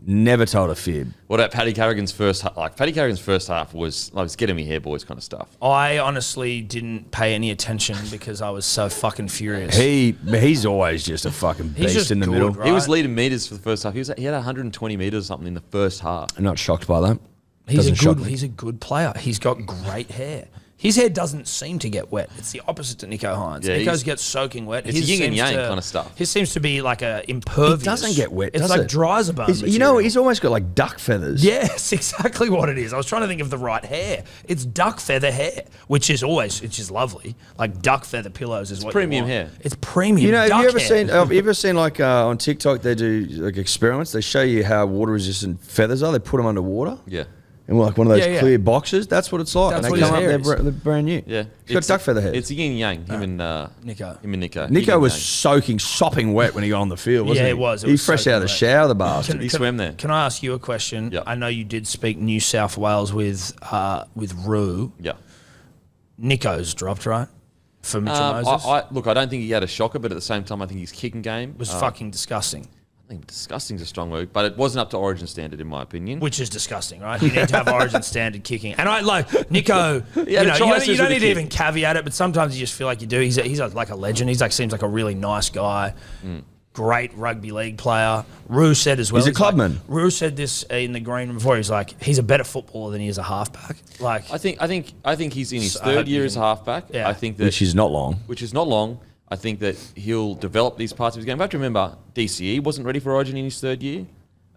Never told a fib. What about Paddy Carrigan's first half? Like, Paddy Carrigan's first half was getting me hair, boys kind of stuff. I honestly didn't pay any attention because I was so fucking furious. He's always just a fucking He's beast just in the good, middle. right? He was leading meters for the first half. He had 120 meters or something in the first half. I'm not shocked by that. He's Doesn't shock me. he's a good player. He's got great hair. His hair doesn't seem to get wet. It's the opposite to Nico Hines. Yeah, Nico's gets soaking wet. It's His yin and seems yang to- kind of stuff. His seems to be like a impervious. It doesn't get wet, It's does like it? dry as a bone. You know, he's almost got like duck feathers. Yes, exactly what it is. I was trying to think of the right hair. It's duck feather hair, which is lovely. Like duck feather pillows is what premium you want. hair. It's premium. You know, duck have you ever hair. seen like on TikTok they do like experiments? They show you how water resistant feathers are. They put them underwater. Yeah. In like one of those Yeah, yeah. clear boxes. That's what it's like. That's and what they his come up, hair they're brand new. Yeah. He's got duck feather hair. It's yin and yang, him and Nico. Nico. Nico Yin was and yang. sopping wet when he got on the field, wasn't Yeah, he? it was. It He was fresh out of the soaking wet. shower, the bastard. He swam there. Can I ask you a question? Yep. I know you did speak New South Wales with Rue. Yeah. Nico's dropped, right? For Mitchell Moses. Look, I don't think he had a shocker, but at the same time, I think his kicking game was fucking disgusting. I think disgusting is a strong word, but it wasn't up to Origin standard, in my opinion. Which is disgusting, right? You need to have Origin standard kicking. And I like Nico. Yeah, you try us don't with the need to kick. even caveat it, but sometimes you just feel like you do. He's like a legend. Seems like a really nice guy. Great rugby league player. Rue said as well. He's a clubman. Rue said this in the green room before. He's like, he's a better footballer than he is a halfback. Like, I think he's in his I hope third year you as a can- halfback. Yeah. I think that Which is not long. which is not long. I think that he'll develop these parts of his game. You have to remember, DCE wasn't ready for Origin in his third year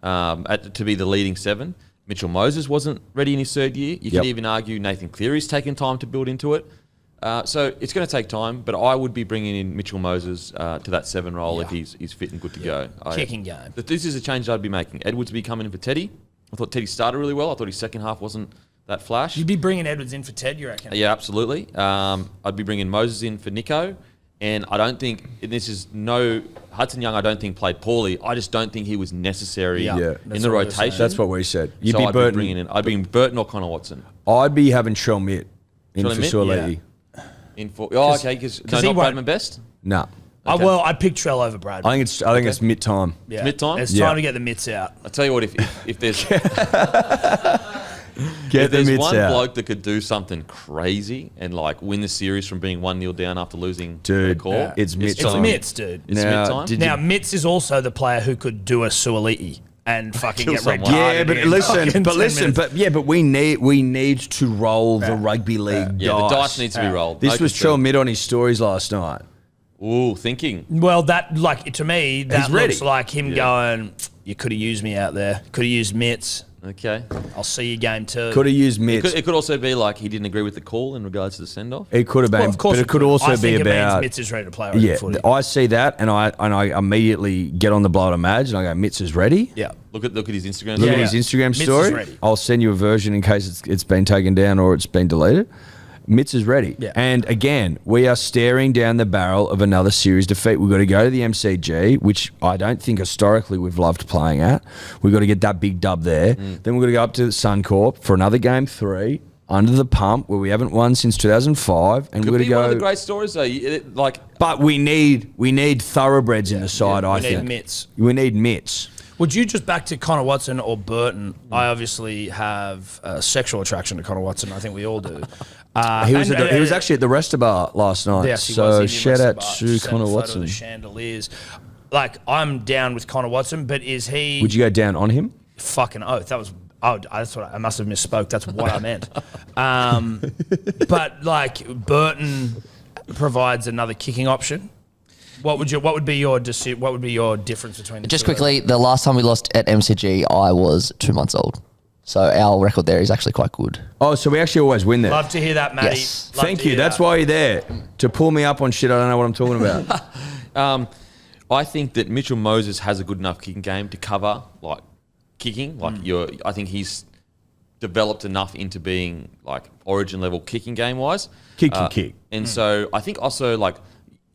to be the leading seven. Mitchell Moses wasn't ready in his third year. You Yep. could even argue Nathan Cleary's taken time to build into it. So it's going to take time, but I would be bringing in Mitchell Moses to that 7 role if he's fit and good to go. Kicking game. But this is a change I'd be making. Edwards would be coming in for Teddy. I thought Teddy started really well. I thought his second half wasn't that flash. you'd be bringing Edwards in for Ted, you reckon? Yeah, absolutely. I'd be bringing Moses in for Nico. And I don't think, Hudson Young I don't think played poorly. I just don't think he was necessary Yeah. Yeah. in That's the what we were rotation. saying. That's what we said. You'd So be I'd Burton. I'd bring Burton or Connor Watson. I'd be having Trell Mitt in Trell for Mitt? Suoliti. In for okay, because he not won't- Bradman Best. Nah. Okay. Well, I'd pick Trell over Brad. I think it's mid time. Yeah. mid-time? It's Yeah. time to get the mitts out. I tell you what, if there's Get if the there's mids one out. bloke that could do something crazy and like win the series from being 1-0 down after losing Dude, a call, yeah. It's It's time. mitts, dude. It's Now, mid-time. did Now, Mitts is also the player who could do a Suoliti and fucking Kill get red someone. carded Yeah, but in fucking 10 minutes. but we need to roll the rugby league Yeah, the dice. dice needs to be rolled. This No was concern. Trell Mitt on his stories last night. Ooh, thinking. Well, that, like, to me, that He's ready. looks like him going, you could have used me out there. Could have used Mitts. Okay. I'll see you game 2. Could have used Mitts. It could also be like he didn't agree with the call in regards to the send-off. It could have been, Well, of course but it could also I be think it means about. Mitts is ready to play rugby Yeah, footy. I see that, and I immediately get on the blow to Madge, and I go, Mitts is ready. Yeah. Look at his Instagram. Look story. at his Instagram Mitts is story. ready. I'll send you a version in case it's been taken down or it's been deleted. Mitts is ready. Yeah. And again, we are staring down the barrel of another series defeat. We've got to go to the MCG, which I don't think historically we've loved playing at. We've got to get that big dub there. Then we've got to go up to Suncorp for another game 3 under the pump where we haven't won since 2005. And Could we've got be to go. one of the great stories though. But we need thoroughbreds in the side, I we need think. Mitts. We need Mitts. Would you just back to Connor Watson or Burton? I obviously have a sexual attraction to Connor Watson. I think we all do. He was actually at the Resta Bar last night. Yes, he so was. He did shout Leicester out Bar. to Sent a Connor photo of Watson. The chandeliers. Like, I'm down with Connor Watson, but is he Would you go down on him? fucking oath? That was that's what I must have misspoke. That's what I meant. But like Burton provides another kicking option. What would be your difference between the Just two of quickly, the last time we lost at MCG, I was 2 months old. So our record there is actually quite good. Oh, so we actually always win there. Love to hear that, Matty. Yes. Love Thank to you. hear That's that. why you're there, to pull me up on shit I don't know what I'm talking about. I think that Mitchell Moses has a good enough kicking game to cover like kicking. Like I think he's developed enough into being like Origin level kicking game wise. Kick can kick. And so I think also like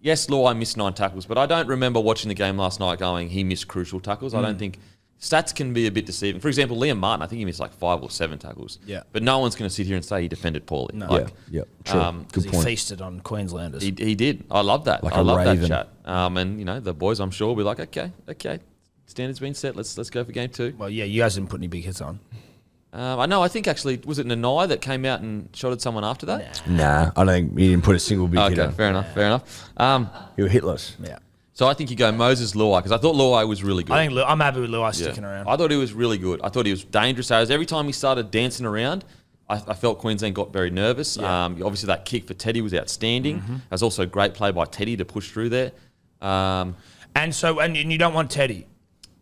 yes, Luai missed 9 tackles, but I don't remember watching the game last night going he missed crucial tackles. I don't think stats can be a bit deceiving. For example, Liam Martin, I think he missed like 5 or 7 tackles. Yeah. But no one's going to sit here and say he defended poorly. No. Like, Yeah, true. Because Good he point. feasted on Queenslanders. He did. I love that. Like I a love raven. that chat. And you know the boys, I'm sure, will be like, okay, standards been set. Let's go for game 2. Well, yeah, you guys didn't put any big hits on. I know. I think actually was it Nanai that came out and shot at someone after that? Nah, I don't think he didn't put a single big hit Okay, on. fair enough. He was hitless. Yeah. So I think you go Moses Luai because I thought Luai was really good. I'm happy with Luai Yeah. sticking around. I thought he was really good. I thought he was dangerous. Every time he started dancing around, I felt Queensland got very nervous. Yeah. Obviously, that kick for Teddy was outstanding. It was also a great play by Teddy to push through there. And you don't want Teddy.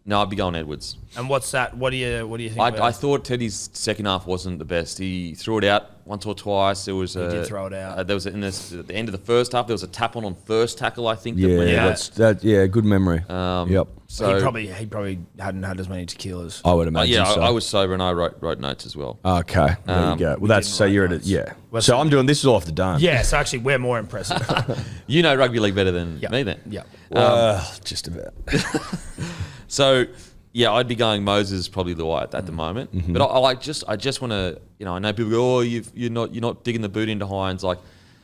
No, I'd be going Edwards. And what's that? What do you think? I thought Teddy's second half wasn't the best. He threw it out once or twice. There was did throw it out. There was at the end of the first half. There was a tap on first tackle. I think. That Yeah, went out. good memory. Yep. So he probably hadn't had as many tequilas. I would imagine so. I was sober and I wrote notes as well. Okay, there you go. Well, that's so you're at it. Yeah. So I'm doing this is off the dome. Yeah, so actually we're more impressive. You know rugby league better than me then. Yeah. Just about. So, yeah, I'd be going Moses probably the white at the moment. Mm-hmm. But I just want to, I know people go, you're not digging the boot into Hines. Like,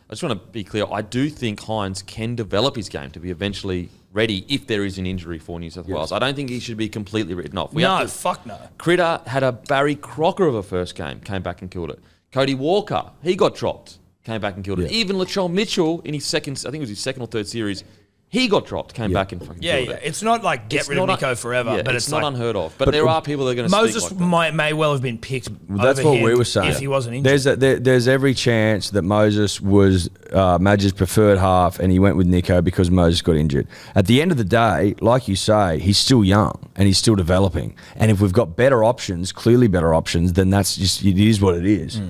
I just want to be clear. I do think Hines can develop his game to be eventually ready if there is an injury for New South Wales. I don't think he should be completely written off. Fuck no. Critter had a Barry Crocker of a first game, came back and killed it. Cody Walker, he got dropped, came back and killed it. Even Latrell Mitchell in his second, I think it was his second or third series, he got dropped, came back and fucking killed it. It's not like get rid of Nico forever, but it's not like, unheard of. But there are people that are going to Moses speak like that. may well have been picked. That's over what him we were saying. If he wasn't injured. There's every chance that Moses was Madge's preferred half, and he went with Nico because Moses got injured. At the end of the day, like you say, he's still young and he's still developing. And if we've got better options, clearly better options, then that's just it is what it is.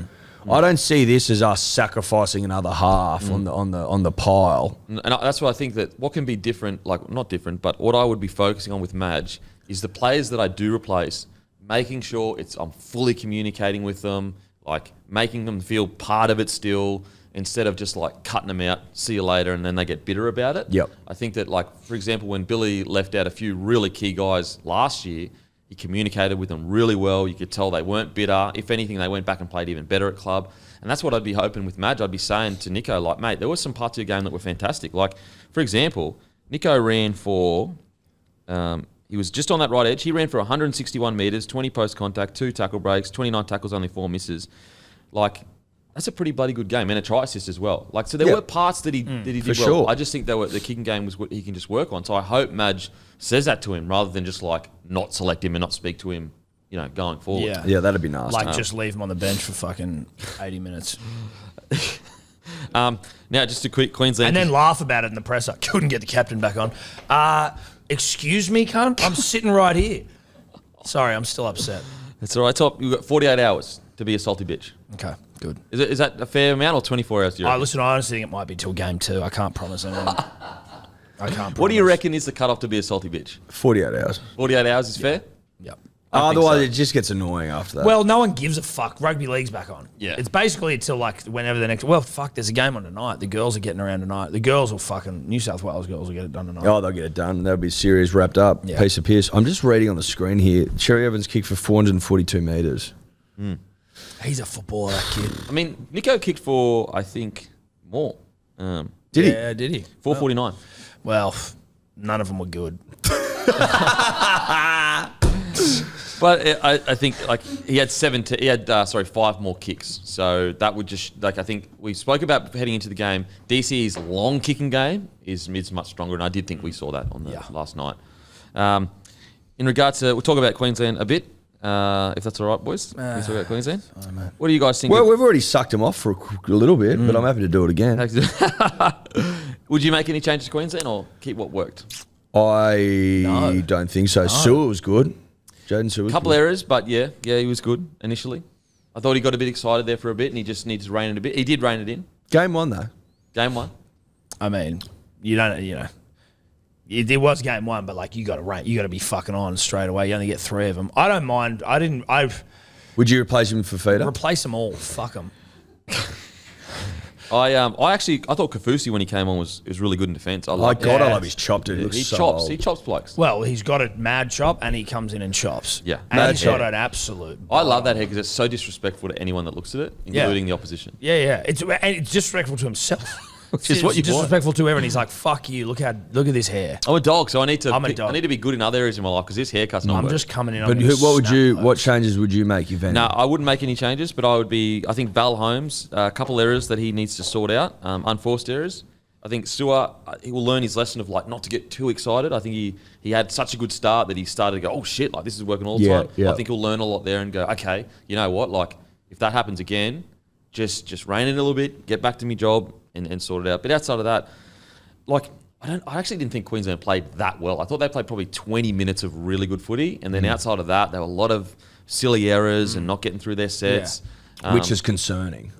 I don't see this as us sacrificing another half on the pile. And that's why I think that what can be different, like not different, but what I would be focusing on with Madge is the players that I do replace, making sure I'm fully communicating with them, like making them feel part of it still, instead of just like cutting them out, see you later, and then they get bitter about it. Yep. I think that, like, for example, when Billy left out a few really key guys last year, he communicated with them really well. You could tell they weren't bitter. If anything, they went back and played even better at club. And that's what I'd be hoping with Madge. I'd be saying to Nico, like, mate, there were some parts of your game that were fantastic. Like, for example, Nico ran for, he was just on that right edge. He ran for 161 metres, 20 post contact, 2 tackle breaks, 29 tackles, only 4 misses. Like, that's a pretty bloody good game, and a try assist as well. Like, so there were parts that he did well. Sure. I just think the kicking game was what he can just work on. So I hope Madge says that to him rather than just like not select him and not speak to him, going forward. Yeah, that'd be nice. Like, just leave him on the bench for fucking 80 minutes. Now, just a quick Queensland. And then laugh about it in the presser. Couldn't get the captain back on. Excuse me, cunt? I'm sitting right here. Sorry, I'm still upset. It's all right, Top. You've got 48 hours to be a salty bitch. Okay, good. Is that a fair amount or 24 hours? Do you reckon? Listen, I honestly think it might be till game 2. I can't promise anything. I can't promise. What do you reckon is the cutoff to be a salty bitch? 48 hours. 48 hours is fair? Yep. Otherwise, it just gets annoying after that. Well, no one gives a fuck. Rugby league's back on. Yeah. It's basically until like whenever the next. Well, fuck, there's a game on tonight. The girls are getting around tonight. The girls will fucking. New South Wales girls will get it done tonight. they'll get it done. That'll be series wrapped up. Yeah. Piece of piss. I'm just reading on the screen here. Cherry Evans kicked for 442 metres. He's a footballer, that kid. I mean, Nico kicked for, I think, more. Did he? Yeah, did he? 449. Well, none of them were good. But I think like he had 5 more kicks. So that would just I think we spoke about heading into the game. DCE's long kicking game is much stronger, and I did think we saw that on the last night. In regards to, we'll talk about Queensland a bit, if that's all right, boys. Can we talk about Queensland? What do you guys think? Well, we've already sucked him off for a little bit, but I'm happy to do it again. Would you make any changes to Queensland or keep what worked? I don't think so. Sewell was good. Jaden Sewell was Couple good. errors, but yeah, he was good initially. I thought he got a bit excited there for a bit, and he just needs to rein it a bit. He did rein it in. Game 1, though. Game 1. I mean, it was game 1, but like you got to be fucking on straight away. You only get 3 of them. I don't mind. Would you replace him for Feeder? Replace them all. Fuck them. I thought Kafusi when he came on was really good in defence. I I love love his chop, dude. He chops blokes. Well, he's got a mad chop, and he comes in and chops. Yeah. And Mad he's got head. an absolute. I love that head because it's so disrespectful to anyone that looks at it, including the opposition. Yeah. It's disrespectful to himself. Which is what you want. Disrespectful to everyone. He's like, fuck you. Look at this hair. I'm a dog, so I need to. I'm a dog. I need to be good in other areas in my life because this haircut's not. I'm working. just coming in. But what changes would you make, if any? No, I wouldn't make any changes, but I think Val Holmes, a couple errors that he needs to sort out, unforced errors. I think Stewart, he will learn his lesson of like not to get too excited. I think he had such a good start that he started to go, oh shit, like this is working all the time. Yeah. I think he'll learn a lot there and go, okay, you know what, like if that happens again, just rein in a little bit, get back to my job and sort it out. But outside of that, like, I actually didn't think Queensland played that well. I thought they played probably 20 minutes of really good footy, and then outside of that, there were a lot of silly errors and not getting through their sets. Which is concerning.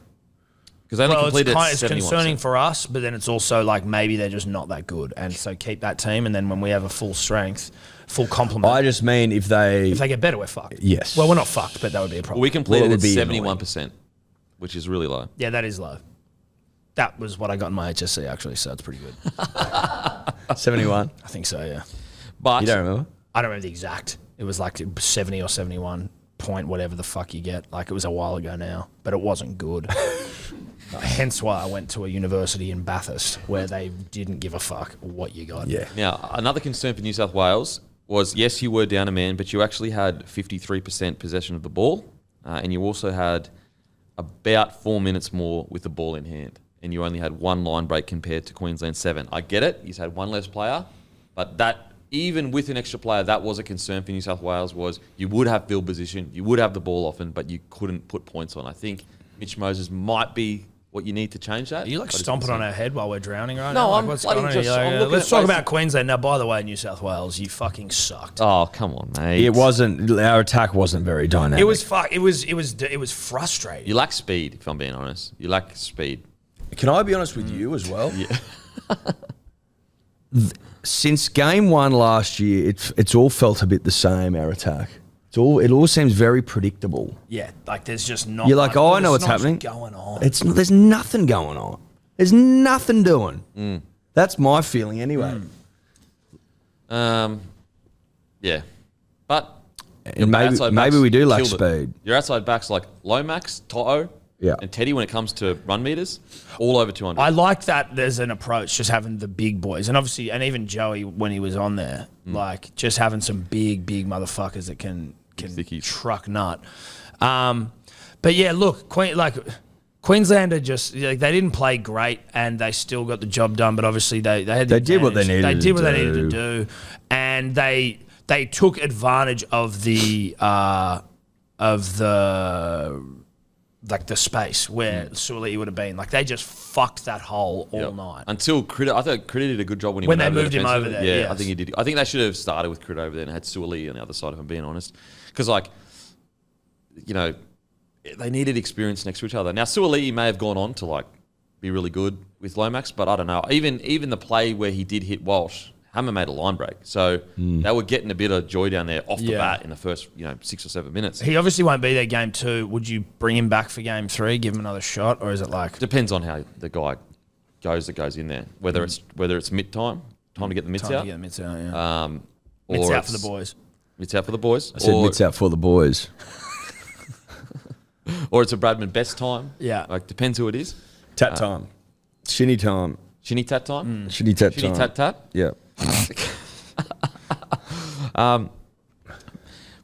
Because they only completed it's 71%. concerning for us, but then it's also like maybe they're just not that good. And so keep that team, and then when we have a full strength, full complement. I just mean if they get better, we're fucked. Yes. Well, we're not fucked, but that would be a problem. We completed would at be 71%, which is really low. Yeah, that is low. That was what I got in my HSC, actually, so it's pretty good. 71. I think so, yeah. But You don't remember? I don't remember the exact. It was like 70 or 71 point, whatever the fuck you get. Like, it was a while ago now, but it wasn't good. Hence why I went to a university in Bathurst where they didn't give a fuck what you got. Yeah. Now, another concern for New South Wales was, yes, you were down a man, but you actually had 53% possession of the ball, and you also had about 4 minutes more with the ball in hand, and you only had one line break compared to Queensland's 7. I get it, you had one less player, but that, even with an extra player, that was a concern for New South Wales, was you would have field position, you would have the ball often, but you couldn't put points on. I think Mitch Moses might be what you need to change that. Are you like stomping on our head while we're drowning right No, now? Like, I'm what's bloody going on? just- You're like, I'm looking let's at talk places- about Queensland. Now, by the way, New South Wales, you fucking sucked. Oh, come on, mate. It wasn't. Our attack wasn't very dynamic. It was it was frustrating. You lack speed, if I'm being honest. You lack speed. Can I be honest with you as well? Yeah. Since game one last year, it's all felt a bit the same. Our attack. It all seems very predictable. Yeah, like there's just not. You're like, I know what's there's not happening. much going on. There's nothing going on. There's nothing doing. That's my feeling anyway. Yeah. But And maybe we do lack killed it. speed. Your outside backs like Lomax, Toto, Yeah. and Teddy, when it comes to run meters, all over 200. I like that there's an approach, just having the big boys. And obviously, and even Joey, when he was on there, like just having some big motherfuckers that can Thickies. truck nut. But yeah, look, Queensland are just, like, they didn't play great and they still got the job done, but obviously they had the They did what they advantage. needed They did what to they needed to do. do. And they took advantage of the like the space where Suoli would have been. Like, they just fucked that hole all Yep. night. Until Critter, I thought Critter did a good job when he When went they over moved him defensively. over there, Yeah, yes. I think he did. I think they should have started with Critter over there and had Suoli on the other side, if I'm being honest. Because, like, you know, they needed experience next to each other. Now, Suoli may have gone on to, like, be really good with Lomax, but I don't know. Even the play where he did hit Walsh, Hammer made a line break. So they were getting a bit of joy down there off the Yeah. bat in the first, 6 or 7 minutes. He obviously won't be there game 2. Would you bring him back for game 3, give him another shot, or is it like... Depends on how the guy goes in there. Whether it's mid time to get the mitts Time out. to get the mitts out, yeah. Or Mitts out for it's the boys. Mitts out for the boys. I said mitts out for the boys. Or it's a Bradman best time. Yeah. Like, depends who it is. Tat time. Shinny time. Shinny tat time. Shinny tat Shinny time. tat tat. Yeah.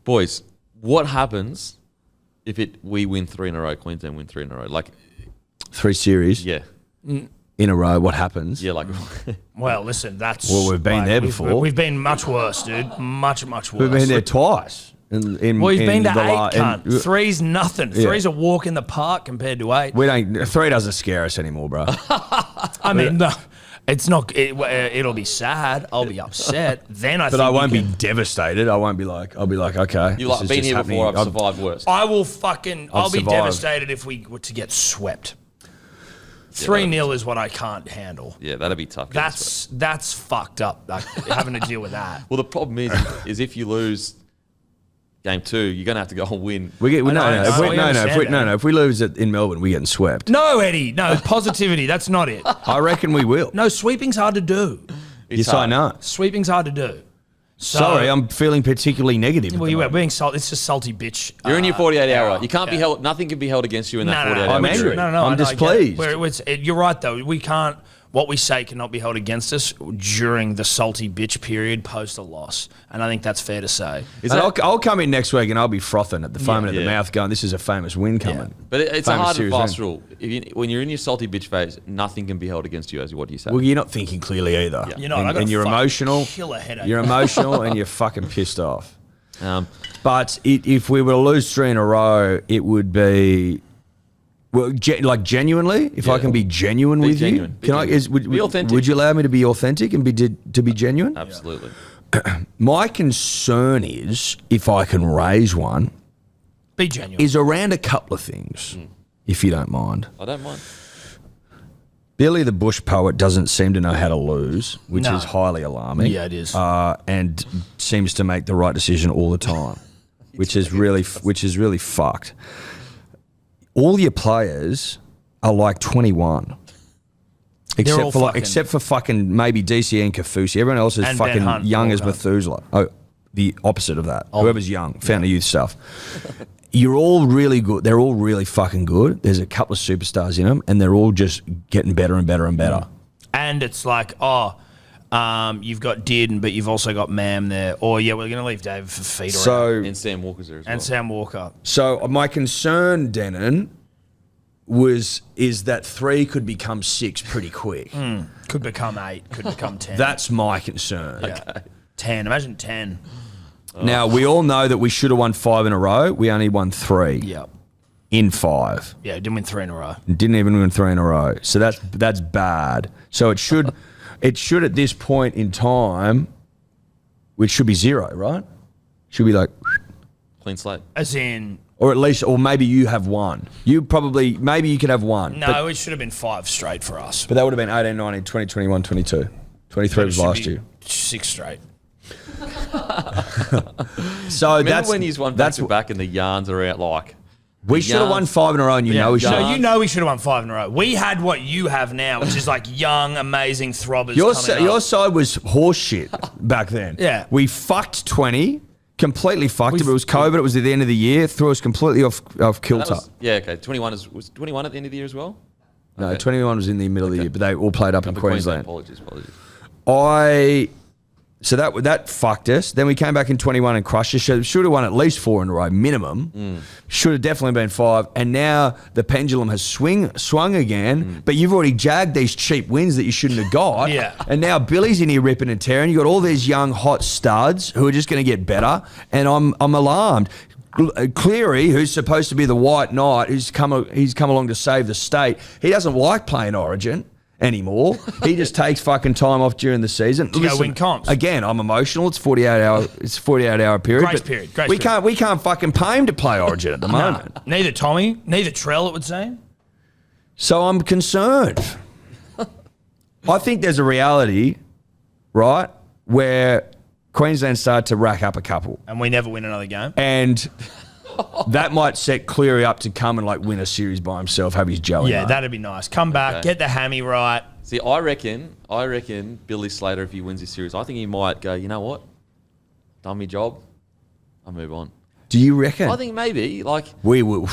Boys, what happens if we win 3 in a row, Queensland win 3 in a row? Like, 3 series yeah. in a row. What happens? Yeah, like, Well, listen, that's... Well, we've been there before. We've been much worse, dude. Much worse. We've been there twice. Well, We've been to 8, cunt. 3's nothing. Yeah. 3's a walk in the park compared to 8. We don't. 3 doesn't scare us anymore, bro. I mean, no, it's not... it'll be sad. I'll be upset. Then I But think I won't we be can- devastated. I'll be like, okay. you've this like is been just here happening. before, I've survived worse. I will fucking... I'll be survived. devastated if we were to get swept. 3-0 is what I can't handle. Yeah, that'd be tough. getting swept. That's fucked up. Like, having to deal with that. Well, the problem is if you lose game 2, you're going to have to go and win. We get I know, If we lose it in Melbourne, we're getting swept. No, Eddie. No, positivity. That's not it. I reckon we will. No, sweeping's hard to do. It's Yes, I hard. know. Sweeping's hard to do. So, Sorry, I'm feeling particularly negative. Well, you are being salty. It's just salty bitch. You're in your 48 hour. era. You can't be held. Nothing can be held against you in that 48 hour. I'm angry. No, I'm I know, I get it. displeased. You're right, though. We can't... What we say cannot be held against us during the salty bitch period post a loss. And I think that's fair to say. Is And that- I'll come in next week and I'll be frothing at the foaming at the Yeah. mouth going, this is a famous win coming. But it's a Famous hard and series fast win. rule. When you're in your salty bitch phase, nothing can be held against you, as what do you say? Well, you're not thinking clearly either. You're not. I got And a you're fucking emotional. killer headache. You're emotional and you're fucking pissed off. But if we were to lose 3 in a row, it would be well, like genuinely. If I can be genuine with genuine. you, can I? Be authentic. Would you allow me to be authentic and to be genuine? Absolutely. My concern is if I can raise one. Be genuine. Is around a couple of things, if you don't mind. I don't mind. Billy the Bush poet doesn't seem to know how to lose, which No. is highly alarming. Yeah, it is. And seems to make the right decision all the time, which is really fucked. All your players are like 21. Except for fucking maybe DCE and Kafusi. Everyone else is And Ben fucking Hunt, young as Walker. Methuselah. Oh, the opposite of that. Whoever's young, fountain of youth stuff. You're all really good. They're all really fucking good. There's a couple of superstars in them, and they're all just getting better and better and better. And it's like, you've got Did, but you've also got Mam there. Or, we're going to leave David for feeder. So, And Sam Walker's there as well. and Sam Walker. so my concern, Denon, is that 3 could become 6 pretty quick. Could become 8, could become 10. That's my concern. Yeah. 10. Imagine 10. Now, we all know that we should have won 5 in a row. We only won 3 Yeah. in 5. Yeah, didn't win 3 in a row. Didn't even win 3 in a row. So that's bad. So it should at this point in time, which should be 0, right? Should be like, Clean slate. As in, or at least, or maybe you have 1. Maybe you could have 1. no, it should have been 5 straight for us. But that would have been 18, 19, 20, 21, 22. 23 was last year. 6 straight. So Remember when he's won back to back and the yarns are out like... we should have won 5 in a row, and you know we should. No, you know we should have won 5 in a row. We had what you have now, which is like young, amazing throbbers. Your coming up. side was horse shit back then. Yeah. We fucked 20, completely fucked it. It was COVID. It was at the end of the year. Threw us completely off kilter. Okay. 21 was 21 at the end of the year as well? No, Okay. 21 was in the middle of the year, but they all played up in For Queensland. Apologies. So that fucked us. Then we came back in 21 and crushed us. Should have won at least 4 in a row, minimum. Should have definitely been 5. And now the pendulum has swung again, but you've already jagged these cheap wins that you shouldn't have got. Yeah. And now Billy's in here ripping and tearing. You got all these young hot studs who are just going to get better, and I'm alarmed. Cleary, who's supposed to be the white knight, he's come along to save the state. He doesn't like playing Origin anymore. He just takes fucking time off during the season. To go win comps. Again, I'm emotional. It's 48 hour. It's 48 hour period. Grace but period, grace we period. can't fucking pay him to play Origin at the moment. Neither Tommy, neither Trell, it would seem. So I'm concerned. I think there's a reality, right, where Queensland started to rack up a couple, And we never win another game. and that might set Cleary up to come and like win a series by himself, have his Joey. Yeah, mate. that'd be nice. Come back, Okay. get the hammy right. See, I reckon Billy Slater, if he wins this series, I think he might go, you know what? Done my job. I'll move on. Do you reckon? I think maybe, like... we will.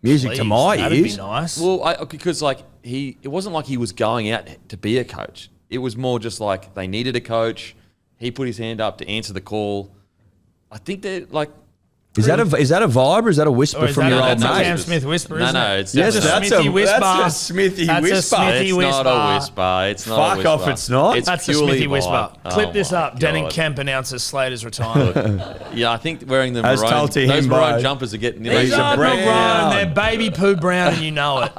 Music to Please, my that'd ears. be nice. Well, because like it wasn't like he was going out to be a coach. It was more just like they needed a coach. He put his hand up to answer the call. I think they're like... Is that a vibe or is that a whisper Or is from that your a- old that's a mate? Cam Smith whisper, No, isn't no, it? it's Yes, just that's Smithy a whisper. that's a Smithy That's a whisper. Smithy It's not a whisper. whisper. It's not Fuck a off, whisper. it's not? It's That's a purely Smithy whisper. vibe. Clip Oh this my up. Denning God. Kemp announces Slater's retirement. Yeah, I think wearing the As maroon, told to those him maroon by- jumpers are getting... These a are not brown. brown. They're baby poo brown, and you know it.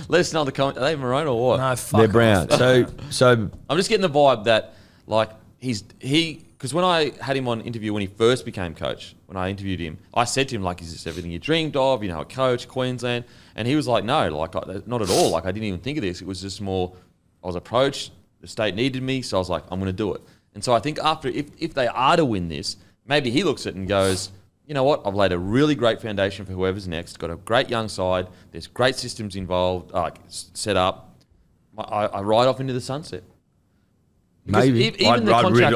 Let us know in the comment. Are they maroon or what? No, fuck They're off. brown. So I'm just getting the vibe that, like, because when I had him on interview when he first became coach, when I interviewed him, I said to him, like, is this everything you dreamed of? You know, a coach, Queensland. And he was like, no, like, not at all. Like, I didn't even think of this. It was just more, I was approached, the state needed me, so I was like, I'm going to do it. And so I think if they are to win this, maybe he looks at it and goes, you know what, I've laid a really great foundation for whoever's next, got a great young side, there's great systems involved, set up. I ride off into the sunset. Because maybe even the contract,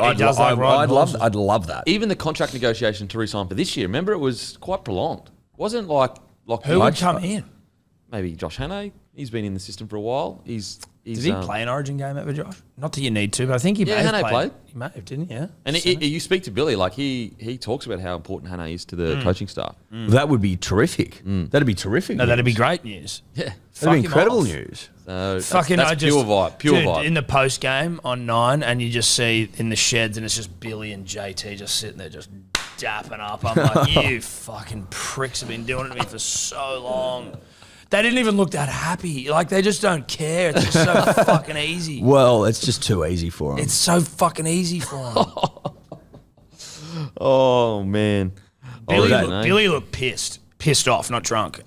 I'd love that. even the contract negotiation to resign for this year, remember it was quite prolonged. It wasn't like locked Who in. would come in? maybe Josh Hannay. He's been in the system for a while. Did he play an Origin game ever, Josh? Not that you need to, but I think he may have Hannay played. He may have, didn't he? Yeah. And you speak to Billy, like he talks about how important Hannay is to the coaching staff. That would be terrific. That'd be terrific. No, news. that'd be great news. Yeah. That'd be Fuck him incredible off. news. Fucking, that's pure vibe. Pure dude, vibe. in the post game on 9, and you just see in the sheds, and it's just Billy and JT just sitting there, just dapping up. I'm like, you fucking pricks have been doing it to me for so long. They didn't even look that happy. Like, they just don't care. It's just so fucking easy. Well, it's just too easy for them. It's so fucking easy for them. Oh man. Billy looked pissed off, not drunk.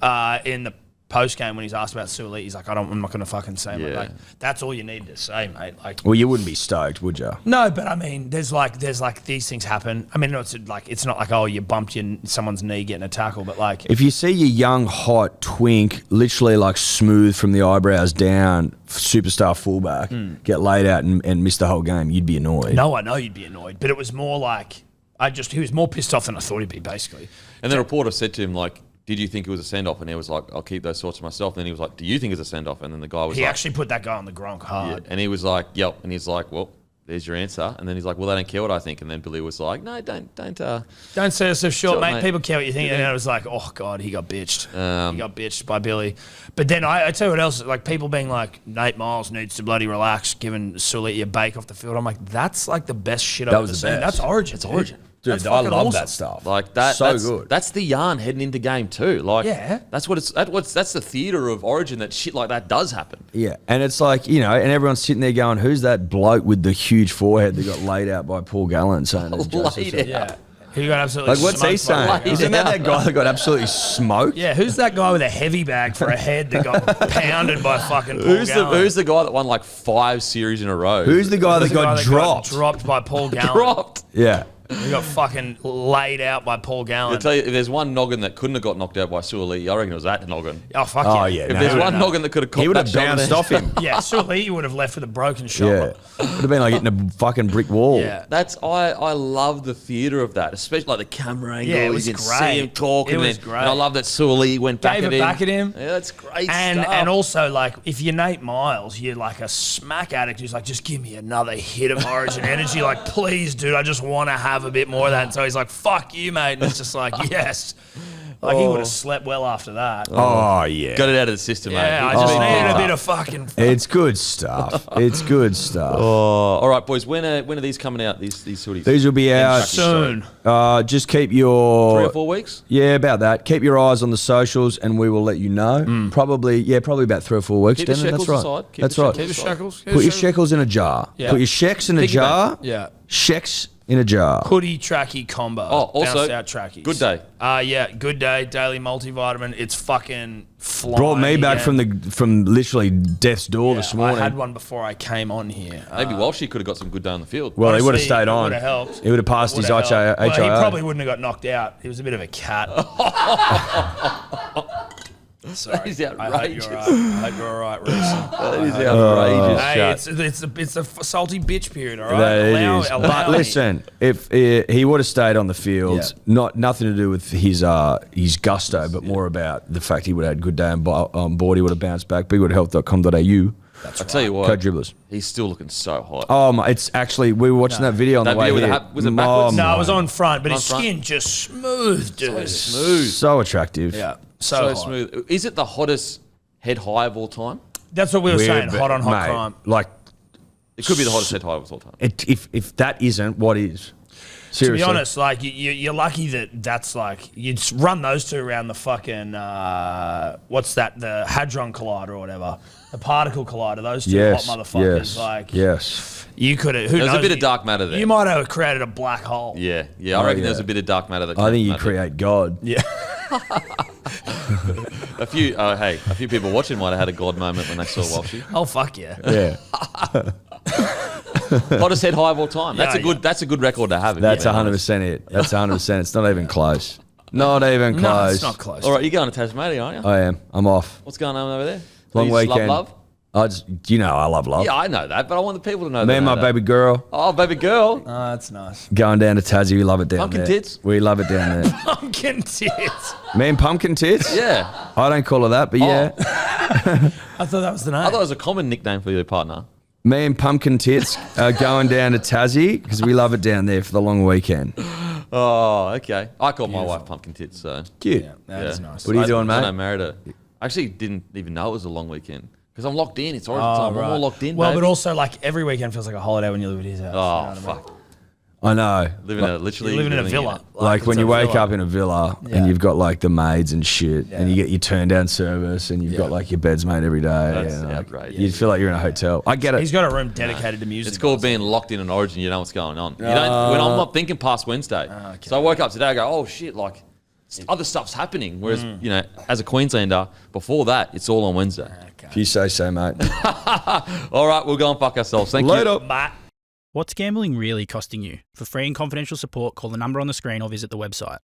In the post game when he's asked about Suoli, he's like, I'm not going to fucking say it. Yeah. Like, that's all you need to say, mate. Like, Well, you wouldn't be stoked, would you? no, but I mean, there's like these things happen. I mean, it's not like, oh, you bumped someone's knee getting a tackle, but like, If you see your young, hot twink, literally like smooth from the eyebrows down, superstar fullback, get laid out and miss the whole game, you'd be annoyed. no, I know you'd be annoyed, but it was more like he was more pissed off than I thought he'd be, basically. And the reporter said to him, like, did you think it was a send-off? And he was like, I'll keep those thoughts to myself. And then he was like, do you think it's a send-off? And then the guy was He like, actually put that guy on the gronk yeah. hard. And he was like, yep. And he's like, well, there's your answer. And then he's like, well, they don't care what I think. And then Billy was like, no, don't. Don't say yourself short, Short, mate. mate. People care what you think. And I was like, oh, God, he got bitched. He got bitched by Billy. But then I tell you what else, like people being like, Nate Miles needs to bloody relax, giving Sully a bake off the field. I'm like, that's like the best shit I've ever was the seen. best. That's Origin. It's Origin. Dude, That's I fucking love awesome. that stuff. Like that. So that's good. That's the yarn heading into game 2. Like, Yeah. that's the theatre of Origin that shit like that does happen. Yeah, and it's like, and everyone's sitting there going, who's that bloke with the huge forehead that got laid out by Paul Gallen saying it's Joseph? Laid Yeah. Who got absolutely Like, what's he smoked by saying? Paul Isn't that guy that got absolutely smoked? Yeah, who's that guy with a heavy bag for a head that got pounded by fucking Paul Gallen? Who's the guy that won like 5 series in a row? Who's the guy that Who's the guy got dropped? dropped by Paul Gallen. dropped? Yeah. He got fucking laid out by Paul Gallen. I'll tell you, if there's one noggin that couldn't have got knocked out by Suoli, I reckon it was that noggin. Oh, fuck Oh, yeah. yeah. If there's one noggin that could have caught He would have that shoulder bounced there- off him. Yeah, Suoli would have left with a broken Yeah. shoulder. Would have been like hitting a fucking brick wall. Yeah. I love the theatre of that, especially like the camera angle. Yeah, it was you can great. see him talk. It and was then, great. And I love that Suoli went back Gave at it him. back at him. Yeah, that's great And stuff. and also, like, if you're Nate Miles, you're like a smack addict who's like, just give me another hit of Origin energy. Like, please, dude, I just want to have a bit more of that. And so he's like, fuck you, mate. And it's just like, yes. Like, he would have slept well after that. Oh, yeah. Got it out of the system, Yeah, mate. I just Oh. needed a bit of fucking... It's good stuff. It's good stuff. Oh, all right, boys. When are these coming out? These hoodies. These will be out Soon. Just keep your 3 or 4 weeks. Yeah, about that. Keep your eyes on the socials, and we will let you know. Probably about 3 or 4 weeks. Keep the Denver, shekels that's right. aside. Keep That's the right. shekels Keep the shekels. Put your shekels in a jar. Yeah. Put your sheks in a Piggy jar. bank. Yeah. Sheks in a jar. Hoodie tracky combo. Oh, also, Bounced out trackies. Good Day. Yeah, Good Day daily multivitamin. It's fucking flying. Brought me back again. from literally death's door this morning. I had one before I came on here. Maybe Walshy could have got some good day on the field. Well, he would have Honestly, stayed it on. would have helped. He would have passed his Would've helped. HIO. Well, he probably wouldn't have got knocked out. He was a bit of a cat. Sorry. That is I hope outrageous. you're all right. I hope you're all right, Reese. That is outrageous. Hey, chat. it's a salty bitch period, all right? That it Allow- is. allow But me. listen, if he would have stayed on the field, nothing to do with his gusto, but more about the fact he would have had a good day on board. He would have bounced back. Bigwoodhealth.com.au. I tell you what, Code dribblers. he's still looking so hot. Oh my! It's actually we were watching that video on That the way video with here. the was it backwards? No, my- it was on front, but On his front. skin just smooth, dude. Smooth, so attractive. Yeah, so so hot. smooth. Is it the hottest head high of all time? That's what we were saying. Weird, Hot on hot mate, crime. Like It could be the hottest head high of all time. if that isn't, what is? Seriously. To be honest, like you're lucky that that's like you'd run those two around the fucking what's that? The hadron collider or whatever, the particle collider. Those two Yes. hot motherfuckers. Yes. Like yes. you could have. Who There's knows? a bit of dark matter there. You might have created a black hole. Yeah. I reckon yeah. there's a bit of dark matter that I think you came from that. create God. Yeah. A few people watching might have had a God moment when they saw Walshy. Oh fuck yeah. Yeah. Hottest head high of all time. That's Yeah, a good. That's a good record to have. if That's you're being 100% it. That's 100%. It's not even close. Not even close. No, it's not close. honest. All right, you're going to Tasmania, aren't you? I am. I'm off. What's going on over there? Long You just weekend. Love? I love love. Yeah, I know that, but I want the people to know Me that. and my baby girl Oh, baby girl. Oh, that's nice. going down to Tassie. We love it down Pumpkin there. tits? We love it down there. Pumpkin tits. Me and pumpkin tits? Yeah. I don't call her that, but yeah. I thought that was the name. I thought it was a common nickname for your partner. Me and pumpkin tits are going down to Tassie because we love it down there for the long weekend. Oh, okay. I call my wife Pumpkin Tits, so. Cute. That is nice. What are you doing, When I mate? married her. I actually didn't even know it was a long weekend because I'm locked in. It's Origin Oh, time. right. I'm all locked in, Well, baby. but also like every weekend feels like a holiday when you live at his house. Oh, You know what I mean? fuck. I know. Literally You're living in a living villa. Like when it's you a wake villa. up in a villa Yeah. and you've got like the maids and shit, and you Yeah. get your turn down service, and you've got like your beds made every day. That's and, like, outrageous. you feel like you're in a hotel. I get it. He's got a room dedicated to music. It's called being locked in an Origin. You know what's going on. You don't. When I'm not thinking past Wednesday. okay. So I woke up today. I go, oh shit! Like other stuff's happening. Whereas as a Queenslander, before that, it's all on Wednesday. If you say so, mate. All right, we'll go and fuck ourselves. Thank you. Later. Matt. What's gambling really costing you? For free and confidential support, call the number on the screen or visit the website.